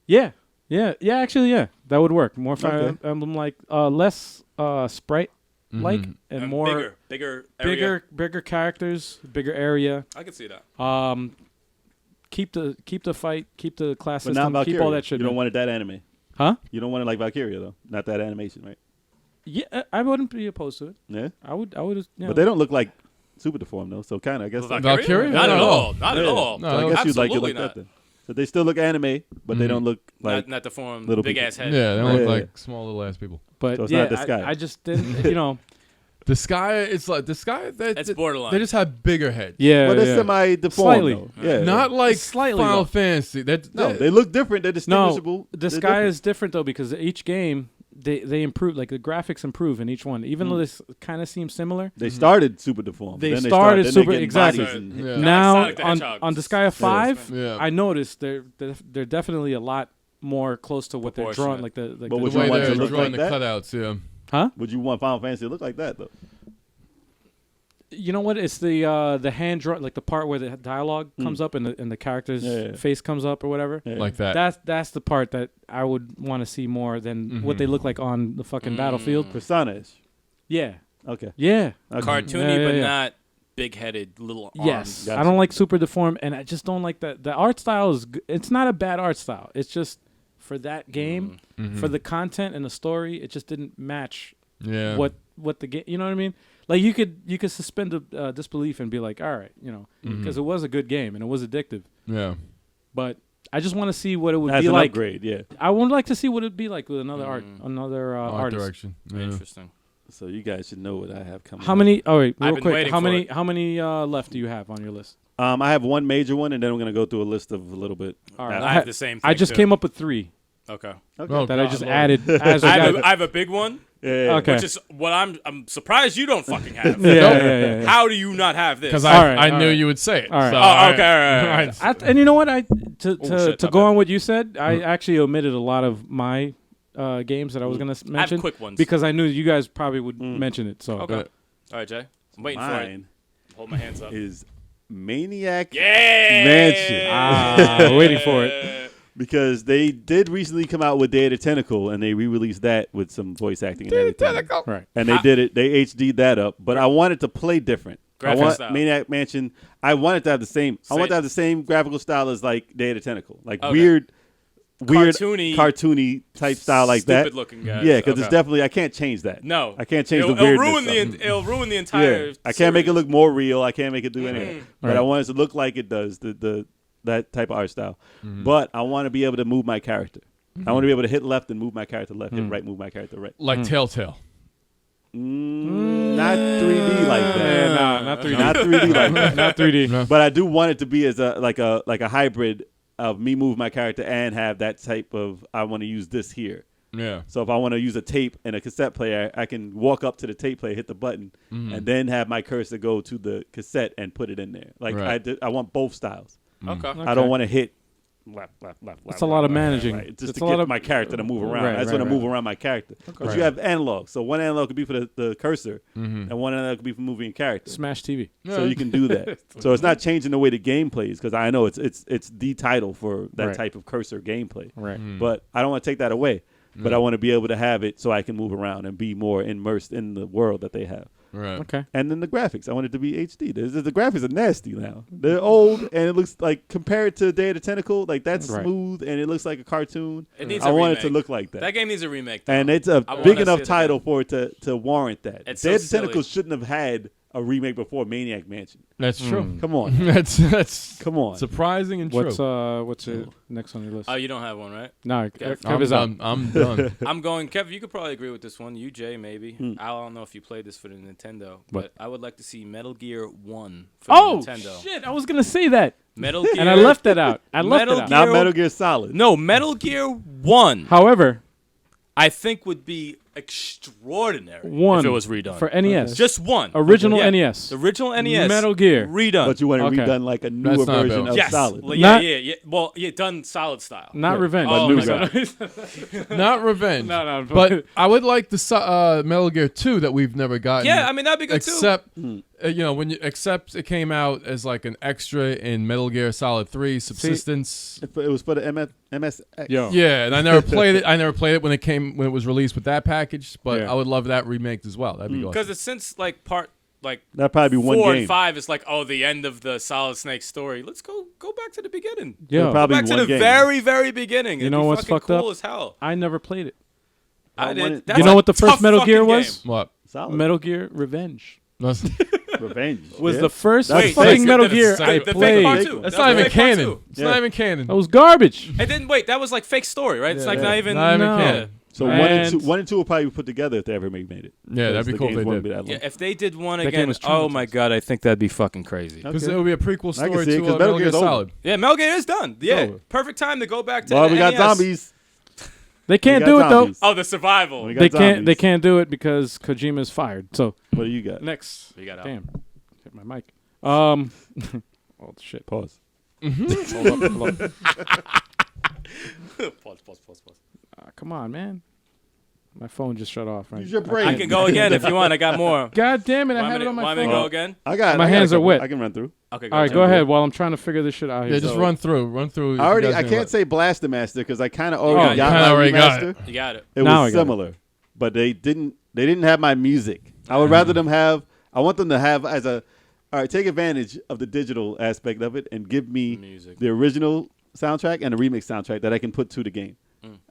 Yeah, yeah, yeah. Actually, yeah, that would work. More Fire Okay. Emblem like, less sprite like, and And more bigger area. bigger characters, bigger area. I can see that. Keep the fight, keep the class But not system, Valkyria. keep all that shit. You don't in. want it that anime. Huh? You don't want it like Valkyria though. Not that animation, right? Yeah, I wouldn't be opposed to it. Yeah. I would. Yeah. But they don't look like super deformed though. So kind of, I guess. Valkyria? Not at No. all. Not at Yeah. all. No, So I guess you'd like it Absolutely like not. that then. So they still look anime, but they don't look like. Not deformed, little big people. ass head. Yeah, they don't Yeah. look like small little ass people. But So it's yeah, not the Sky. I just didn't. You know. The Sky, it's like the Sky. That's borderline. They just have bigger heads. Yeah. But it's yeah. semi-deformed Slightly. though. Yeah. Not like Slightly, Final though. Fantasy. No, they look different. They're distinguishable. The They're Sky different. is different though because each game they improve. Like the graphics improve in each one, even though this kind of seems similar. They started super deformed. They then started then super- getting exactly. bodies and- Yeah. Now Sonic the on Hedgehog. the Sky of 5, Yeah. I noticed they're definitely a lot more close to what they're drawing. Like the But The would way you want they're to look drawing like the that? cutouts, yeah. Would you want Final Fantasy to look like that though? You know what? It's the hand draw, like the part where the dialogue comes up and the character's Yeah. face comes up or whatever. Yeah. Like that. That's the part that I would want to see more than what they look like on the fucking battlefield. Persona-ish. Yeah, Okay. yeah. Okay. Cartoony, Yeah, but yeah. not big-headed little Yes, arms. I don't like super deformed, and I just don't like that. The art style is. It's not a bad art style. It's just for that game, for the content and the story, it just didn't match. Yeah. What the game? You know what I mean? Like you could suspend disbelief and be like, all right, because it was a good game and it was addictive. Yeah. But I just want to see what it would That's be an like. upgrade, yeah. I would like to see what it'd be like with another Art artist. direction. Yeah. Interesting. So you guys should know what I have coming. How up. many? Oh wait, I've real been quick. waiting How for many? it. How many left do you have on your list? I have one major one, and then I'm gonna go through a list of a little bit. All right, I have the same thing, I just too. came up with 3 Okay. Okay. Oh, that I God, just Lord. added as we I got. have a big one, Yeah. Okay. which is what I'm surprised you don't fucking have. Yeah. How do you not have this? Because All right, I all knew right. you would say it. All right. So, Oh, okay, all right. And you know what? To shit, to my go bad. on what you said, I actually omitted a lot of my games that I was gonna mention quick ones. because I knew you guys probably would mention it. So Okay. All right, Jay. I'm waiting for it. Mine Hold my hands up. is Maniac Yeah. Mansion. waiting for it. because they did recently come out with Day of the Tentacle, and they re-released that with some voice acting and everything. Right. And they did it. They HD'd that up, but I wanted to play different. I Graphic want style. Maniac Mansion. I wanted to have the same. I want Same. to have the same graphical style as like Day of the Tentacle, like Okay. weird, Cartoony type style like that. Stupid looking guys. Yeah, because it's Okay. definitely I can't change that. No. I can't change It'll the weirdness. ruin of it. it'll ruin the entire. Yeah, I can't make it series. look more real. I can't make it do anything. But Right. I want it to look like it does that type of art style. But I want to be able to move my character. I want to be able to hit left and move my character left, hit right, move my character right. Like Telltale. Not 3D like that. Yeah, nah, not 3D. Not 3D like that. Not 3D. No. But I do want it to be as a hybrid of me move my character and have that type of I want to use this here. Yeah. So if I want to use a tape and a cassette player, I can walk up to the tape player, hit the button, and then have my cursor go to the cassette and put it in there. Like Right. I want both styles. Okay. I don't want to hit left. It's a lot of managing. Right. Just It's to a lot get of- my character to move around. Right, I just right, want to right. move around my character. But Right. you have analog. So one analog could be for the cursor, and one analog could be for moving your character. Smash TV. So you can do that. So it's not changing the way the game plays because I know it's the title for that Right. type of cursor gameplay. Right. But I don't want to take that away. But I want to be able to have it so I can move around and be more immersed in the world that they have. Right. Okay. And then the graphics, I want it to be HD. The graphics are nasty now. They're old, and it looks like compared to Day of the Tentacle, like that's Right. smooth, and it looks like a cartoon. It needs I a want it to remake. look like that. That game needs a remake. Though. And it's a I big wanna enough see it title again. for it to warrant that. It's Day so of the Tentacle silly. shouldn't have had a remake before Maniac Mansion. That's true. Come on. That's Come on. surprising and true. What's your next on your list? Oh, you don't have one, right? No, Kev. Kev is out. I'm done. I'm going. Kev, you could probably agree with this one. You, Jay, maybe. I don't know if you played this for the Nintendo, but I would like to see Metal Gear 1 for Oh the Nintendo. shit! I was gonna say that, Metal Gear. and I left that out. I left Metal it out. Gear- Not Metal Gear Solid. No, Metal Gear 1. However, I think would be extraordinary one if it was redone. for NES, Just one. original Yeah. NES, The original NES. Metal Gear. redone. But you want it Okay. redone like a newer That's not version bad. of yes. Solid. Well, Not- yeah. Well, yeah, done solid style. not Yeah. Revenge. Oh, new my guy. God. Not Revenge. No, But I would like the Metal Gear 2 that we've never gotten. Yeah, I mean, that'd be good, too. Except, when you except it came out as like an extra in Metal Gear Solid 3 Subsistence. It was for the MSX. Yo. Yeah, and I never played it. I never played it when it was released with that package. But Yeah. I would love that remake as well. That'd be awesome. Because it's since, like, That'd probably be one 4 game. and 5 is like, oh, the end of the Solid Snake story. Let's go back to the beginning. Yo, It'll probably Back be to one the game. very, very beginning. It'd know be what's fucking fucked cool up? as hell. I never played it. I want it- did. That's You know a what the first tough Metal Gear fucking was? game. What? Solid. Metal Gear Revenge Revenge. was Yeah. the first That's fucking fake. Metal That's Gear fake. I The fake played. part two. That's That not was even fake part canon. two. It's Yeah. not even canon. That was garbage. And then wait, that was like fake story, right? It's like not even. Not even No. canon. So And- one and two will probably be put together if they ever made it. Yeah, that'd be The cool if games they wouldn't did. be that long. Yeah, if they did one That game again, was oh traumatizing. my god, I think that'd be fucking crazy. Because Okay. it would be a prequel I can story see it, to 'cause Metal Metal Gear Gear's over. Solid. Yeah, Metal Gear is done. Yeah, over. perfect time to go back to. Well, the we got NES. zombies. They can't We do got it though. zombies. Oh, the survival. We got They can't. They zombies. can't do it because Kojima's fired. So What do you got? next, We got out. damn, hit my mic. Oh shit. Pause. Hold up. Pause. Come on, man. My phone just shut off. Right. Use your brain. I can go again if you want. I got more. God damn it! I Want have me it on my to phone. go again? I got. My I got hands a are couple. wet. I can run through. Okay. All right, go ahead while I'm trying to figure this shit out here. Yeah, just So- run through. I already. I can't say Blaster Master because I kind of got already it. got Kinda my already got remaster. it. You got it. It Now was I got it. similar, but they didn't have my music. I would rather them have. I want them to have as All right, take advantage of the digital aspect of it and give me Music. the original soundtrack and the remix soundtrack that I can put to the game.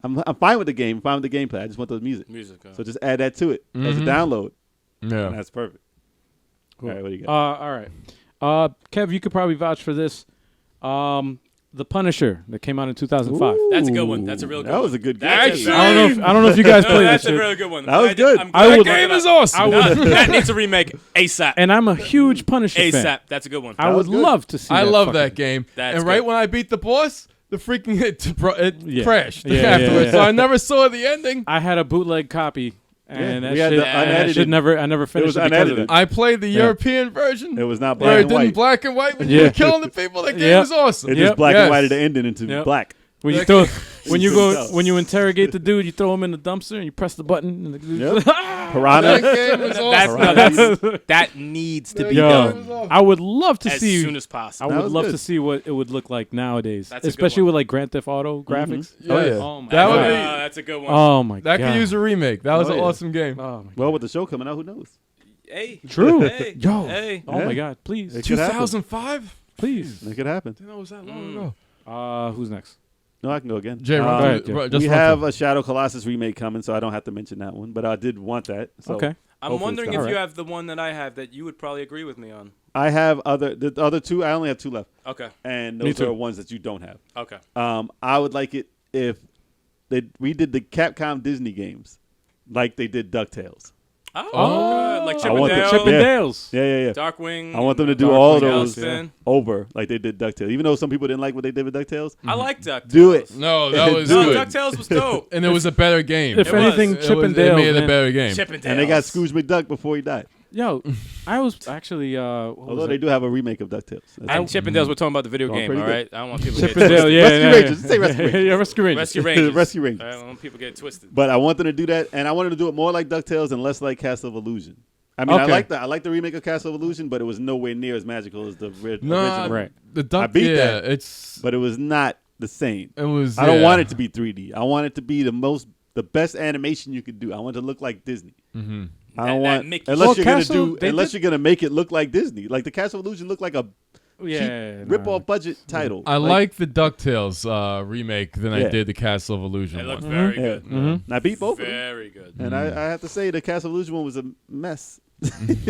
I'm fine with the game. I'm fine with the gameplay. I just want the music. So So just add that to it as a download. Yeah. And that's perfect. Cool. All right, what do you got? All right. Kev, you could probably vouch for this. The Punisher that came out in 2005. that's a good one. That's a real good one. That was a good game. That's I don't know if you guys No, played that's this a shit. really good one. That was good. I'm I glad would- you brought Game it is up. awesome. That needs a remake ASAP. And I'm a huge Punisher fan. ASAP. That's a good one. I would was good. love to see I that love fucking- that game. That's and right good. when I beat the boss, the freaking Yeah. crashed Yeah, afterwards. yeah. So I never saw the ending. I had a bootleg copy, and we that had shit, the unedited. I never finished was it because of unedited. that. I played the European version. It was not where black it and didn't white. black and white when Yeah. you were killing the people. That game Yep. was awesome. It Yep. just black Yes. and whited the ending into Yep. black. When you That throw, game- when you interrogate the dude, you throw him in the dumpster and you press the button. And the dude Yep. That Piranha. game was That's, awesome. that needs to That be game done was awesome. I would love to as see. soon as I possible. That would was love good. to see what it would look like nowadays, That's a good especially one. with like Grand Theft Auto graphics. Yeah. yeah. Oh my That would god! be- That's a good one. Oh my That god! could use a remake. That was Oh, an yeah. awesome game. Oh my Well, with the show coming out, who knows? Hey. True. Hey. Yo. Hey. Oh Yeah. my god! Please, It could happen. 2005? please. It could happen. That was that long ago. Who's next? No, I can go again. Jay, run Go through ahead, it. Jay. Just We run have through a Shadow Colossus remake coming, so I don't have to mention that one. But I did want that. So Okay. I'm Hopefully wondering it's if not. you have the one that I have that you would probably agree with me on. I have the other two. I only have two left, Okay. and Me those too. are ones that you don't have. Okay. I would like it if they redid the Capcom Disney games like they did DuckTales. Oh, like Chip I and want the Dale, Chip and Yeah. Dales. Yeah. Darkwing. I want them to do Darkwing all Duck, those Tailspin. over like they did DuckTales. Even though some people didn't like what they did with DuckTales, I like DuckTales. do it. No, that was No, No, good. DuckTales was dope. And it was a better game. If It was. anything, It Chip was- and Dale. It made it a man. better game. Chip and Dale. And they got Scrooge McDuck before he died. Yo, I was actually. Although they do have a remake of DuckTales. And Chip and Dale's, we're talking about the video Going game, pretty all good. right? I don't want people to Chip get and Dale. twisted. Yeah, Rescue yeah, Rangers. Say Rescue Rangers. Yeah, Rescue Rangers. Rescue Rangers. Rescue I Rangers. don't want people to get twisted. But I want them to do that, and I wanted to do it more like DuckTales and less like Castle of Illusion. I mean, Okay. I like the remake of Castle of Illusion, but it was nowhere near as magical as the Nah, original. Right. The duck. I beat yeah, that. it's. But it was not the same. It was. I don't yeah. want it to be 3D. I want it to be the best animation you could do. I want it to look like Disney. Mm-hmm. I don't That want Mickey- unless Well, you're Castle- gonna they did- you're gonna make it look like Disney. Like the Castle of Illusion looked like a Yeah. cheap rip-off budget title. I like the DuckTales remake than I Yeah. did the Castle of Illusion It looked one. very Yeah. good. Mhm. And I beat both of them. Very good. And I have to say the Castle of Illusion one was a mess.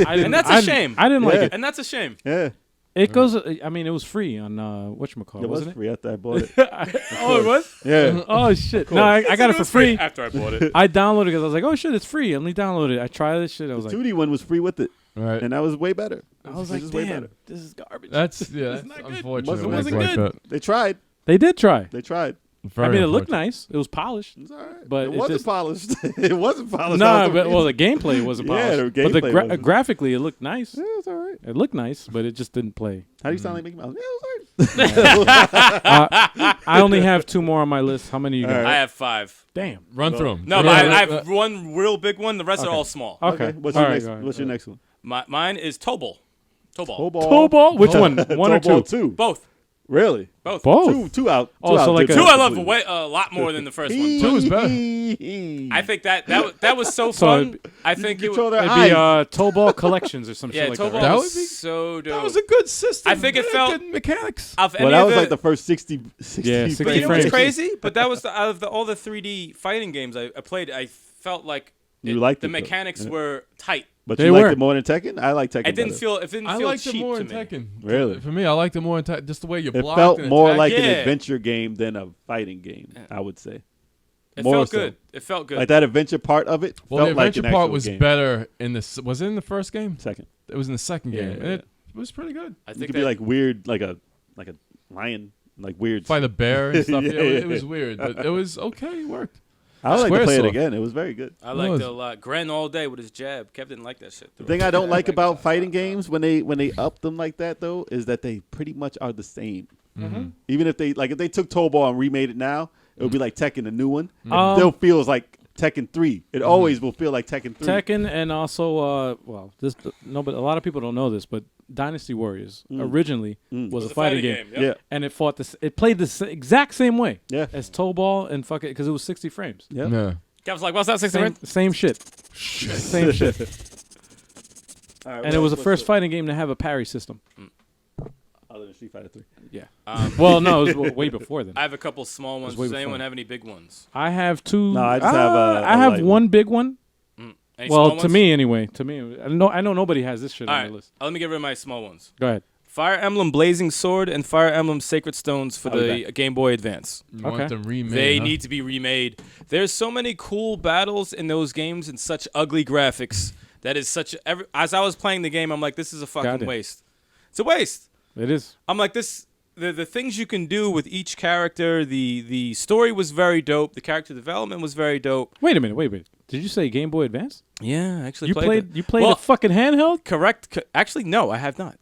And that's a shame. I didn't like Yeah. it. And that's a shame. Yeah, It goes. I mean, it was free on whatchamacallit, it was wasn't free after I bought it. it? Oh, it was. Yeah. Oh shit! No, I got it for free. After I bought it. I downloaded it because I was like, "Oh shit, it's free." Let me download it. I tried this shit. I was The like, 2D one was free with it, Right. and that was way better. I was It like, just way "Damn, better. this is garbage." That's yeah. It's That's not good. unfortunate. Wasn't- when it's wasn't like good. that. They tried. They did try. They tried. Very I mean, it looked unfortunate. nice. It was polished. It's all right. But it it wasn't just- polished. It wasn't polished. No, That was but well, reason. the gameplay wasn't Yeah, polished. the but the gameplay wasn't. graphically, it looked nice. Yeah, it's all right. It looked nice, but it just didn't play. How do you sound like Mickey Mouse? Yeah, it was all right. I only have 2 more on my list. How many you got? All right. I have 5. Damn. Run through them. No, but I have one real big one. The rest are all small. Okay. What's All your right, next? all right, What's your next one? Mine is Tobal. Tobal? Which one? One or Tobal two? 2. Both. Really? Both. Both. Two out. Oh, so like Two a- 2 I love a lot more than the first one. Two is better. I think that was so So fun. I think it control was. their It'd be eyes. Tobal Collections or some Yeah, shit like Tobal that. That Right? was would be- so dope. That was a good system. I think it They had felt- good mechanics. Of any Well, that of was the- like the first 60 Yeah, 60 60 But you know frames. what's crazy? But that was out of all the 3D fighting games I played. I felt like You liked the it, though. mechanics Yeah. were tight. But They you liked were. it more than Tekken? I like Tekken It didn't better. feel. It didn't I feel liked cheap it more to in me. Tekken. Really? For me, I liked it more in Tekken. Just the way you It blocked. felt and more attacked. like Yeah. an adventure game than a fighting game, I would say. It More felt so. good. It felt good. Like that adventure part of it Well, the felt like adventure an part actual was game. better in the. Was it in the first game? Second. It was in the second Yeah, game, yeah, and it was pretty good. I You think could that, be like weird, like a lion, like weird. Fight a bear and stuff. Yeah, Yeah, it yeah. was weird, but it was okay. It worked. I would like to play it Squaresoft. again. It was very good. I liked was. it a lot. Gren all day with his jab. Kev didn't like that shit. The thing I don't like about fighting games when they up them like that though is that they pretty much are the same. Mm-hmm. Even if they if they took Tobal and remade it now, it would be like Tekken, the new one. It Um, still feels like Tekken 3. It always will feel like Tekken 3. Tekken and also, well, but a lot of people don't know this, but Dynasty Warriors originally was a fighting game. Yep. Yeah, And it fought this. It played the exact same way yeah, as Tobal and fucking because it was 60 frames. yeah. Yeah. Kev's like, what's that? 60 Same shit. Same shit. and it was the first fighting game to have a parry system. Other than Street Fighter 3. Yeah. Well, no, it was way before then. I have a couple small ones. Does anyone have any big ones? I have two. No, I just have I have one big one. Any small Well, to ones? me anyway. To me, I know nobody has this shit All on right, their list. let me get rid of my small ones. Go ahead. Fire Emblem Blazing Sword and Fire Emblem Sacred Stones for the Game Boy Advance. You want them remade, They huh? need to be remade. There's so many cool battles in those games and such ugly graphics. That is such. As I was playing the game, I'm like, this is a fucking waste. It's a waste. It is. I'm like, this. The things you can do with each character. The story was very dope. The character development was very dope. Wait a minute. Wait. Did you say Game Boy Advance? Yeah, I actually You played. You played a fucking handheld? Correct. Actually, no, I have not.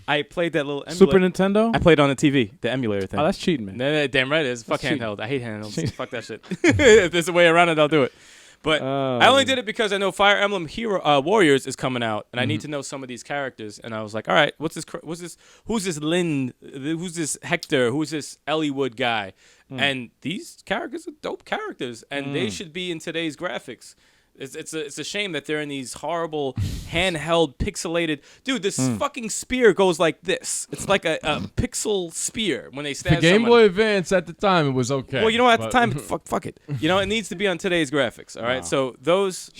I played that little Super emulator. Nintendo? I played on the TV, the emulator thing. Oh, that's cheating, man. No, damn right it is. Fuck cheating. handheld. I hate handhelds. Fuck that shit. If there's a way around it, I'll do it. But I only did it because I know Fire Emblem Hero Warriors is coming out, and I need to know some of these characters. And I was like, all right, what's this? Who's this Lynn? Who's this Hector? Who's this Elliewood guy? And these characters are dope characters, and they should be in today's graphics. It's a shame that they're in these horrible handheld pixelated. Dude, this fucking spear goes like this. It's like a pixel spear when they The stab Game someone. Boy Advance at the time, it was okay. Well, you know, at the but- time, fuck it. You know, it needs to be on today's graphics. All right, so those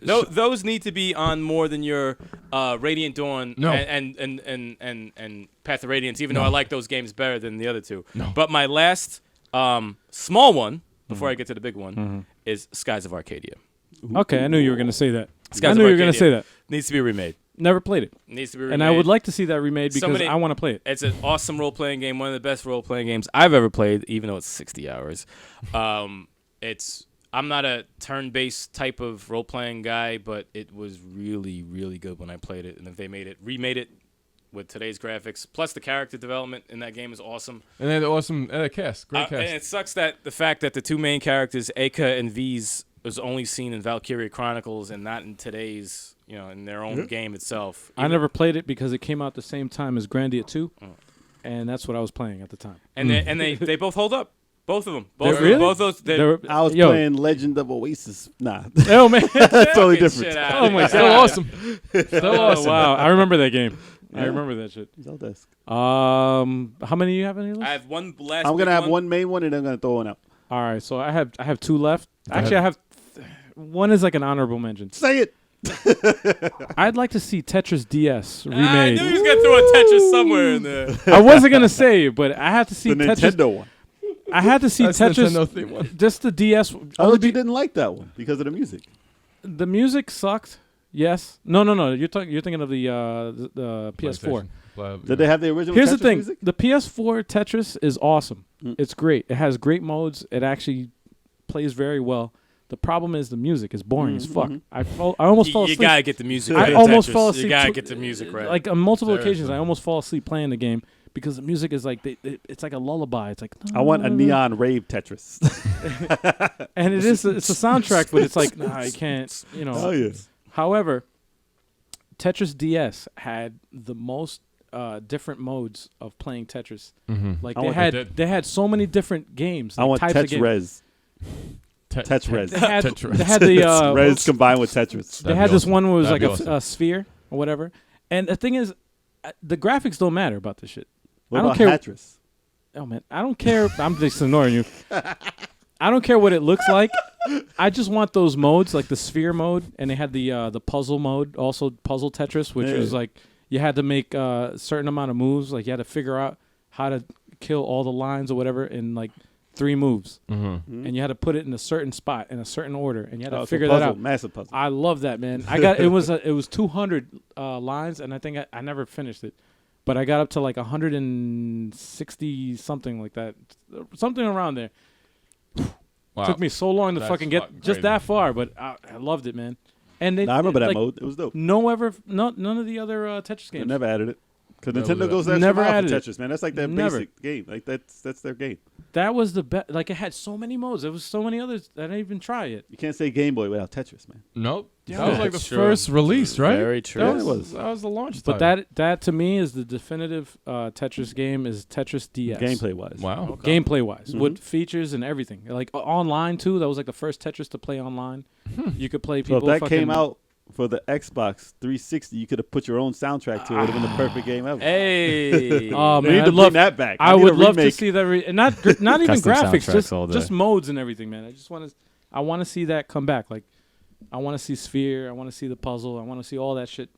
those need to be on more than your Radiant Dawn and Path of Radiance. Even though I like those games better than the other two. No. But my last small one before I get to the big one is Skies of Arcadia. Okay, I knew you were going to say that. Skies I of knew you were going to Arcadia say that. Needs to be remade. Never played it. Needs to be remade. And I would like to see that remade because Somebody- I want to play it. It's an awesome role-playing game, one of the best role-playing games I've ever played, even though it's 60 hours. I'm not a turn-based type of role-playing guy, but it was really, really good when I played it. And if they remade it with today's graphics, plus the character development in that game is awesome. And then awesome cast, great cast. And it sucks that the fact that the two main characters, Aka and V's, was only seen in Valkyria Chronicles and not in today's, in their own game itself. I never played it because it came out the same time as Grandia 2, and that's what I was playing at the time. And they both hold up. Both of them. Really? Both those. I was playing Legend of Oasis. Nah. Oh, man. That's totally different. Oh, my God. Still awesome. Still awesome. Wow. I remember that game. I remember that shit. Zelda's. How many do you have on your list? I have one last. I'm big gonna have one. one main one and I'm gonna throw one out. All right, so I have two left. Actually, I have one is like an honorable mention. Say it. I'd like to see Tetris DS remade. I knew he was gonna throw a Tetris somewhere in there. I wasn't gonna say it, but I had to see The Tetris. Nintendo one. I had to see That's Tetris. Nintendo theme one. Just the DS. I thought you didn't like that one because of the music. The music sucked. Yes. No. You're thinking of the PS4. Did they have the original Here's Tetris the thing: music? the PS4 Tetris is awesome. It's great. It has great modes. It actually plays very well. The problem is the music is boring as fuck. I almost fell You asleep. gotta get the music I right. almost Tetris. fell asleep. You gotta get the music right. Like on multiple Seriously. occasions, I almost fall asleep playing the game because the music is like it's like a lullaby. It's like I want a neon rave Tetris. and it's a soundtrack, but it's like nah, I can't. Oh yeah. However, Tetris DS had the most different modes of playing Tetris. Like I they want had had so many different games. I like want types of games. Tetris. Tetris. They had, Tetris. they had the Res combined with Tetris. they had this one where it was like That'd be a sphere or whatever. And the thing is, the graphics don't matter about this shit. What I don't about care. Tetris? Oh man, I don't care. I'm just ignoring you. I don't care what it looks like. I just want those modes, like the sphere mode, and they had the puzzle mode, also puzzle Tetris, which was like you had to make a certain amount of moves. Like you had to figure out how to kill all the lines or whatever in like 3 moves, and you had to put it in a certain spot in a certain order, and you had to figure that out. Massive puzzle. I love that, man. I got it was 200 lines, and I think I never finished it, but I got up to like 160 something like that, something around there. Wow. Took me so long to That's fucking get fucking just crazy. that far, but I loved it, man. And I remember that like, mode. It was dope. none of the other Tetris They games. never added it. Because Never Nintendo did. goes that Never extra mile added for it. Tetris, man. That's like their Never. basic game. Like that's their game. That was the best. Like it had so many modes. There was so many others that I didn't even try it. You can't say Game Boy without Tetris, man. Nope. Yeah, That was like the that's true. first release, right? Very true. That Yeah, was, that was the launch But title. that to me is the definitive Tetris game is Tetris DS. Gameplay wise. Wow. Gameplay wise, with features and everything, like online too. That was like the first Tetris to play online. You could play So people. if that came out for the Xbox 360, you could have put your own soundtrack to it. It would have been the perfect game ever. Hey. Oh They need man, to I'd love bring that back. I need would a love to remake. see that, and not even Custom graphics, soundtracks all just day. modes and everything, man. I want to see that come back. Like, I want to see Sphere. I want to see the puzzle. I want to see all that shit.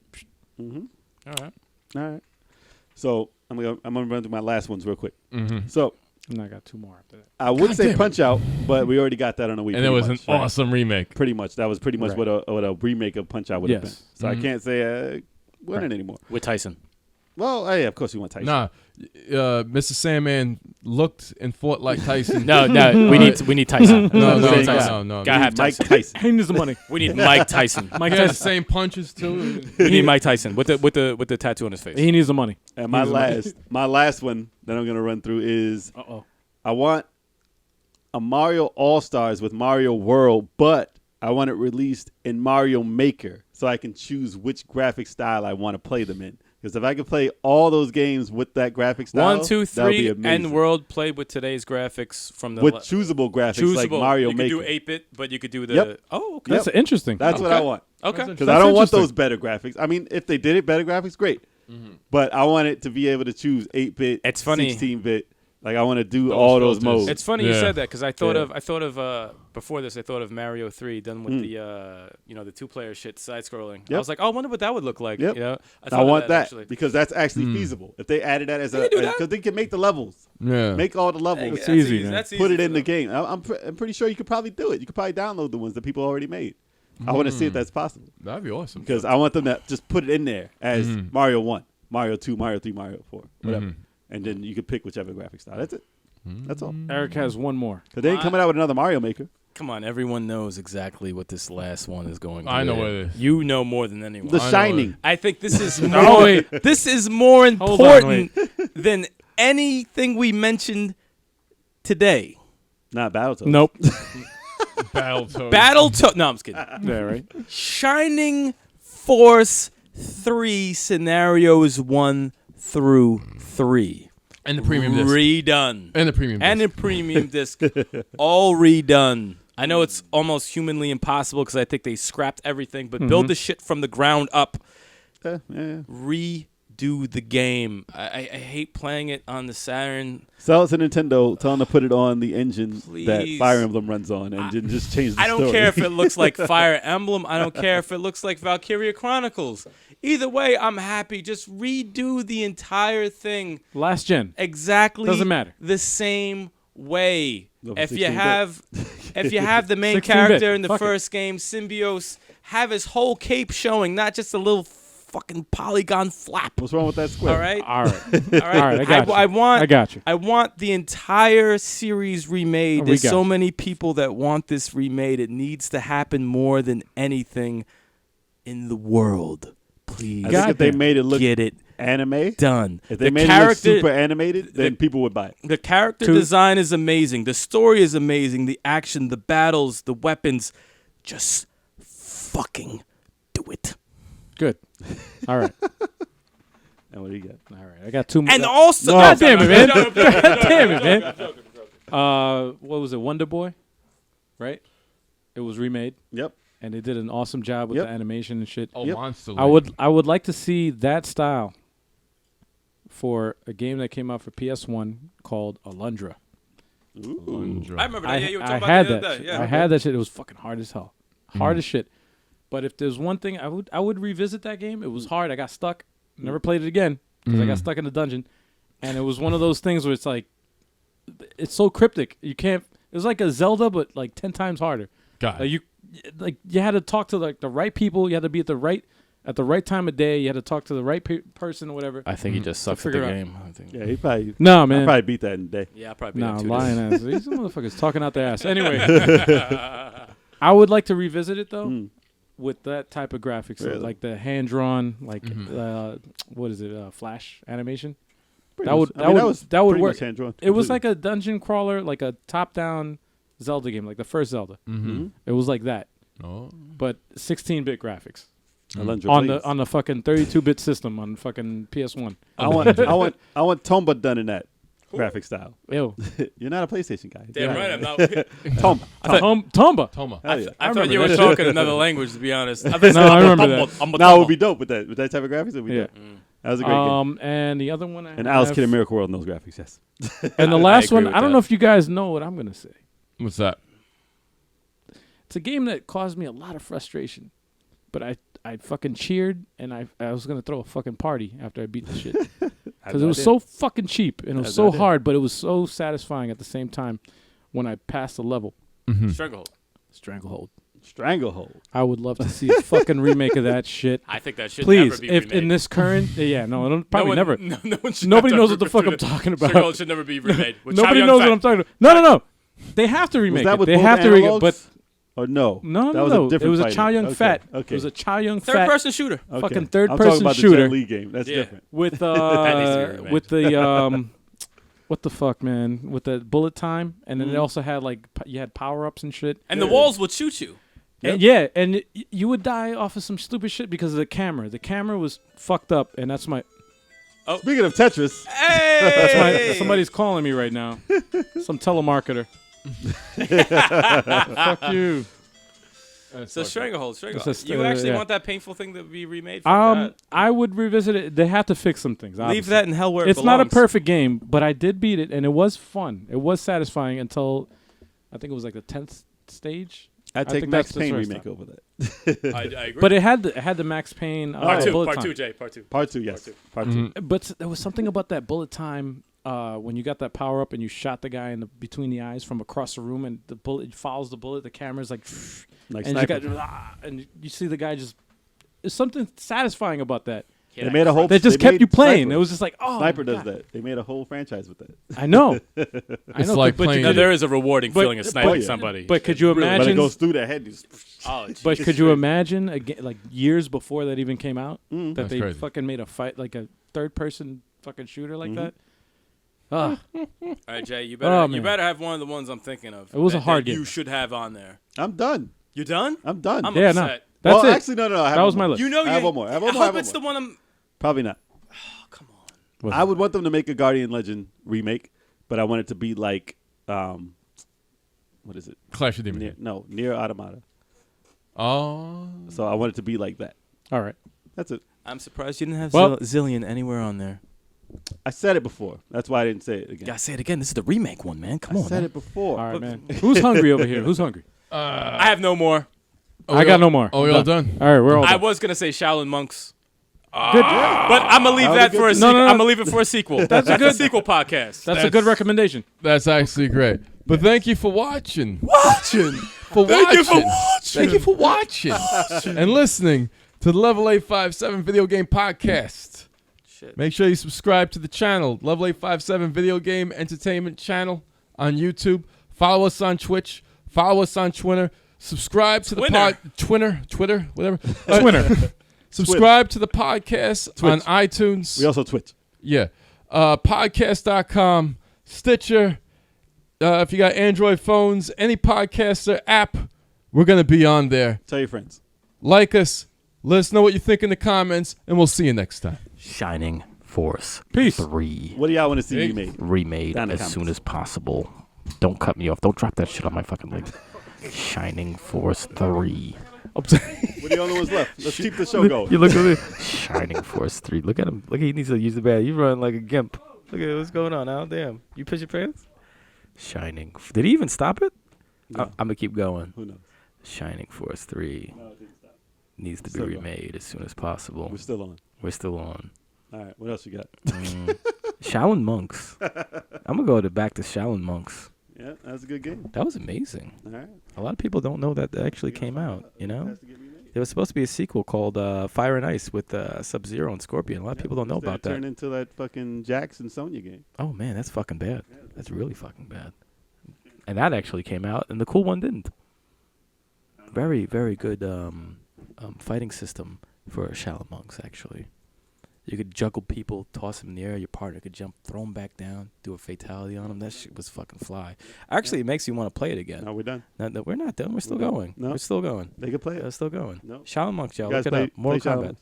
Mm-hmm. All right. All right. So I'm gonna run through my last ones real quick. Mm-hmm. So And I got 2 more after that. I would God say damn it. Punch Out, but we already got that on a week. And it was an right? awesome remake. Pretty much. That was pretty much Right. what a remake of Punch Out would have been. Yes. So Mhm. I can't say winning anymore. With Tyson. Well, yeah, of course we want Tyson. Nah, Mr. Sandman looked and fought like Tyson. No, we need Tyson. Same guy. no. Gotta have Mike Tyson. Tyson. He needs the money. We need Mike Tyson. Mike He has the Tyson. same punches too. We need Mike Tyson with the tattoo on his face. He needs the money. And my last one that I'm gonna run through is I want a Mario All Stars with Mario World, but I want it released in Mario Maker so I can choose which graphic style I want to play them in. Because if I could play all those games with that graphic style, 1, 2, that would be 3, amazing. and World played with today's graphics from the with choosable graphics like Mario you Maker. could do 8-bit, but you could do the. Yep. Oh, okay. That's interesting. That's what I want. Okay. Because I don't want interesting. those better graphics. I mean, if they did it better graphics, great. But I want it to be able to choose 8-bit, It's funny. 16-bit. Like I want to do all those filters. modes. It's funny you Yeah. said that because I thought Yeah. of before this I thought of Mario 3 done with the the 2-player shit side scrolling. I Yep. was like, oh, I wonder what that would look like. Yep. You know, I thought of want that actually. because that's actually feasible. If they added that as They can do that. because they can make the levels, Yeah. make all the levels, It's easy, man. That's put easy it for in the them. game. I'm pretty sure you could probably do it. You could probably download the ones that people already made. I want to see if that's possible That'd be awesome. because I want them to just put it in there as Mario 1, Mario 2, Mario 3, Mario 4, whatever, and then you could pick whichever graphic style. That's it. That's all. Eric has one more. Because they ain't coming out with another Mario Maker. Come on, everyone knows exactly what this last one is going to I know be. what it is. You know more than anyone. The I know Shining. I think this is No, more. wait. This is more Hold on, important than anything we mentioned today. Not Battletoads. Nope. Battletoads. No, I'm just kidding. Yeah, right. Shining Force 3 scenarios 1 through 3. And the premium disc. Redone. And the premium disc. And a premium disc. All redone. I know it's almost humanly impossible because I think they scrapped everything, but build the shit from the ground up. Yeah. Redo the game. I hate playing it on the Saturn. Sell it to Nintendo. Tell them to put it on the engine that Please. Fire Emblem runs on, and then just change the I don't story. care if it looks like Fire Emblem. I don't care if it looks like Valkyria Chronicles. Either way, I'm happy. Just redo the entire thing Last gen. exactly Doesn't matter. the same way. Go for If you 16-bit. have the main 16-bit. character in the Fuck it. first game, Symbios, have his whole cape showing, not just a little fucking polygon flap. What's wrong with that square? All right, All right. all right. All right, I got you. I want. I got you. I want the entire series remade. We There's got so you. many people that want this remade. It needs to happen more than anything in the world. Please I think if they Goddamn. made it look get it anime, done. if they The made it look character- super animated, then people would buy it. The character Two- design is amazing. The story is amazing. The action, the battles, the weapons. Just fucking do it. Good. All right. And what do you got? All right. I got 2 more. And also, God damn it, man. God damn it, man. What was it? Wonder Boy, right? It was remade, Yep. and they did an awesome job with Yep. the animation and shit. Oh, Yep. Monster I would like to see that style for a game that came out for PS1 called Alundra. I remember that. I, Yeah, you were I talking had about that the that. other Shit. day. Yeah. I had that shit. It was fucking hard as hell. Hard as shit. But if there's one thing I would revisit that game. It was hard. I got stuck. Never played it again because I got stuck in the dungeon. And it was one of those things where it's like, it's so cryptic. You can't. It was like a Zelda, but like 10 times harder. God. You had to talk to like the right people. You had to be at the right time of day. You had to talk to the right person or whatever. I think he just sucks at the figure out- game. I think. Yeah, he probably. No, I man. probably beat that in a day. Yeah, I probably. No, beat him lying too. ass. These motherfuckers talking out their ass. Anyway, I would like to revisit it though, with that type of graphics, Really? like the hand drawn, like what is it, Flash animation. Pretty That much. would- I that mean, would- was that would pretty work. much hand-drawn It was completely. like a dungeon crawler, like a top down Zelda game, like the first Zelda. Mm-hmm. It was like that, Oh. but 16-bit graphics Alundra, on please. the fucking 32-bit system on fucking PS1. I want Tomba done in that. graphic style. Ew. You're not a PlayStation guy. Damn right, I'm not. Tom. Tomba. Toma. Hell yeah. I thought you were talking another language, to be honest. No, I remember that. Now it would be dope with that type of graphics. It would be Yeah. dope. That was a great game. And the other one I And Alice have- Kid in Miracle World knows graphics. Yes. And the last agree one, with I don't that. know if you guys know what I'm gonna say. What's that? It's a game that caused me a lot of frustration, but I fucking cheered and I was gonna throw a fucking party after I beat the shit because it was so fucking cheap and it was so hard, but it was so satisfying at the same time when I passed the level. Stranglehold. Stranglehold. I would love to see a fucking remake of that shit. I think that should Please, never be if remade. in this current, probably never. No one should Nobody have knows to what the fuck I'm repeat it. talking about. Stranglehold should never be remade. With Nobody Chow knows Yun-fat. what I'm talking about. No. They have to remake Was that it. with They both have to remake it, analogs? but Or no? no. That was a It different was a fighting. Chow Yun Okay. Fat. Okay. It was a Chow Yun Third Fat person shooter. Okay. fucking I'm third-person talking about shooter. the Jet Li game. That's Yeah. different. with That needs to be remade. with the what the fuck, man? With the bullet time, and then Mm-hmm. it also had like you had power ups and shit. And the walls would shoot you. And yeah, and you would die off of some stupid shit because of the camera. The camera was fucked up, and that's my Speaking of Tetris, Hey! somebody's calling me right now. Some telemarketer. Fuck you. So Stranglehold. It's a You actually yeah. want that painful thing to be remade? Fuck that. I would revisit it. They have to fix some things. Leave obviously. that in hell where It's it not a belongs. perfect game, but I did beat it, and it was fun. It was satisfying until I think it was like the 10th stage. I'd I take think Max that's the Payne first remake time. over that. I agree. But it had the Max Payne part two, bullet part time. two, Jay, part two. Part 2, yes. Part 2. Mhm. But there was something about that bullet time when you got that power up and you shot the guy in between the eyes from across the room, and the bullet follows the bullet. The camera's like, Like and you Sniper. got and you see the guy just. There's something satisfying about that. Yeah, They made a whole. They just they kept made you playing. Sniper. It was just like, oh, Sniper my does God. that. They made a whole franchise with that. I know. It's like but playing- you Now, could, there is a rewarding But- feeling of sniping oh, yeah. somebody. but could you But it imagine? goes through their head. But could you imagine again, like years before that even came out, that That's they crazy. fucking made a fight like a third-person fucking shooter like Mm-hmm. that? Ah, All right, Jay, you Oh, better man. have one of the ones I'm thinking of. It was a that hard you game. should have on there. I'm done. You done? I'm done. I'm Yeah, no. upset. that's well, it. actually, no. I have That was one my more. list. You know, I have one more. I have one more. I have hope it's one the one I'm. Probably not. Oh, come on. I would want them to make a Guardian Legend remake, but I want it to be like, what is it? Clash of Demons. Near Automata. Oh. So I want it to be like that. All right. That's it. I'm surprised you didn't have Well- Zillion anywhere on there. I said it before. That's why I didn't say it again. Gotta say it again. This is the remake one, man. Come I on. said man. it before. All right, man. Who's hungry over here? Who's hungry? I have no more. I got no more. Oh, we all done? All right, we're all I done. was gonna say Shaolin Monks, Good. but I'm gonna leave That that was for a a good sequel. No, no, no. I'm gonna leave it for a sequel. That's a good sequel podcast. That's a good recommendation. That's actually great. But thank you for watching. Thank you for watching. Thank you for watching. And listening to the Level 857 Video Game Podcast. Shit. Make sure you subscribe to the channel, Level 857 Video Game Entertainment Channel on YouTube. Follow us on Twitch. Follow us on Twitter. Subscribe to the Twitter, whatever. Twitter. Subscribe to the podcast on iTunes. We also Twitch. Yeah. Podcast.com, Stitcher. If you got Android phones, any podcaster app, we're going to be on there. Tell your friends. Like us. Let us know what you think in the comments, and we'll see you next time. Shining Force Peace. 3 What do y'all want to see Hey. remade? remade Down in the as soon comments. as possible. Don't cut me off. Don't drop that shit on my fucking leg. Shining Force 3. We're the only ones left. Let's keep the show going. You look at me. Shining Force 3. Look at him. Look, he needs to use the bat. You run like a gimp. Look at what's going on now. Damn. You piss your pants? Shining. Did he even stop it? No. I'm going to keep going. Who knows? Shining Force 3 No, it didn't stop. needs to be Still going. remade as soon as possible. We're still on. We're still on. All right. What else you got? Shaolin Monks. I'm going to go back to Shaolin Monks. Yeah, that's a good game. That was amazing. All right. A lot of people don't know that actually came out, you know? Has to get remade. There was supposed to be a sequel called Fire and Ice with Sub-Zero and Scorpion. A lot of people don't know about Turn that. into that fucking Jax and Sonya game. Oh, man, that's fucking bad. That's really fucking bad. And that actually came out, and the cool one didn't. Very, very good fighting system for Shaolin Monks, actually. You could juggle people, toss them in the air. Your partner could jump, throw them back down, do a fatality on them. That shit was fucking fly. Actually, it makes you want to play it again. No, we're done. No, we're not done. We're still We're done. going. No. We're still going. They can play it. We're still going. No. Shaolin Monks, y'all. You guys Look it up. Mortal play Kombat.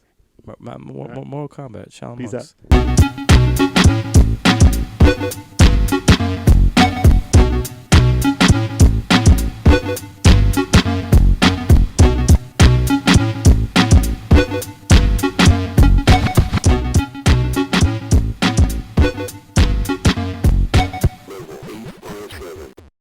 Shaolin. Mortal Kombat. Shaolin Peace Monks. out.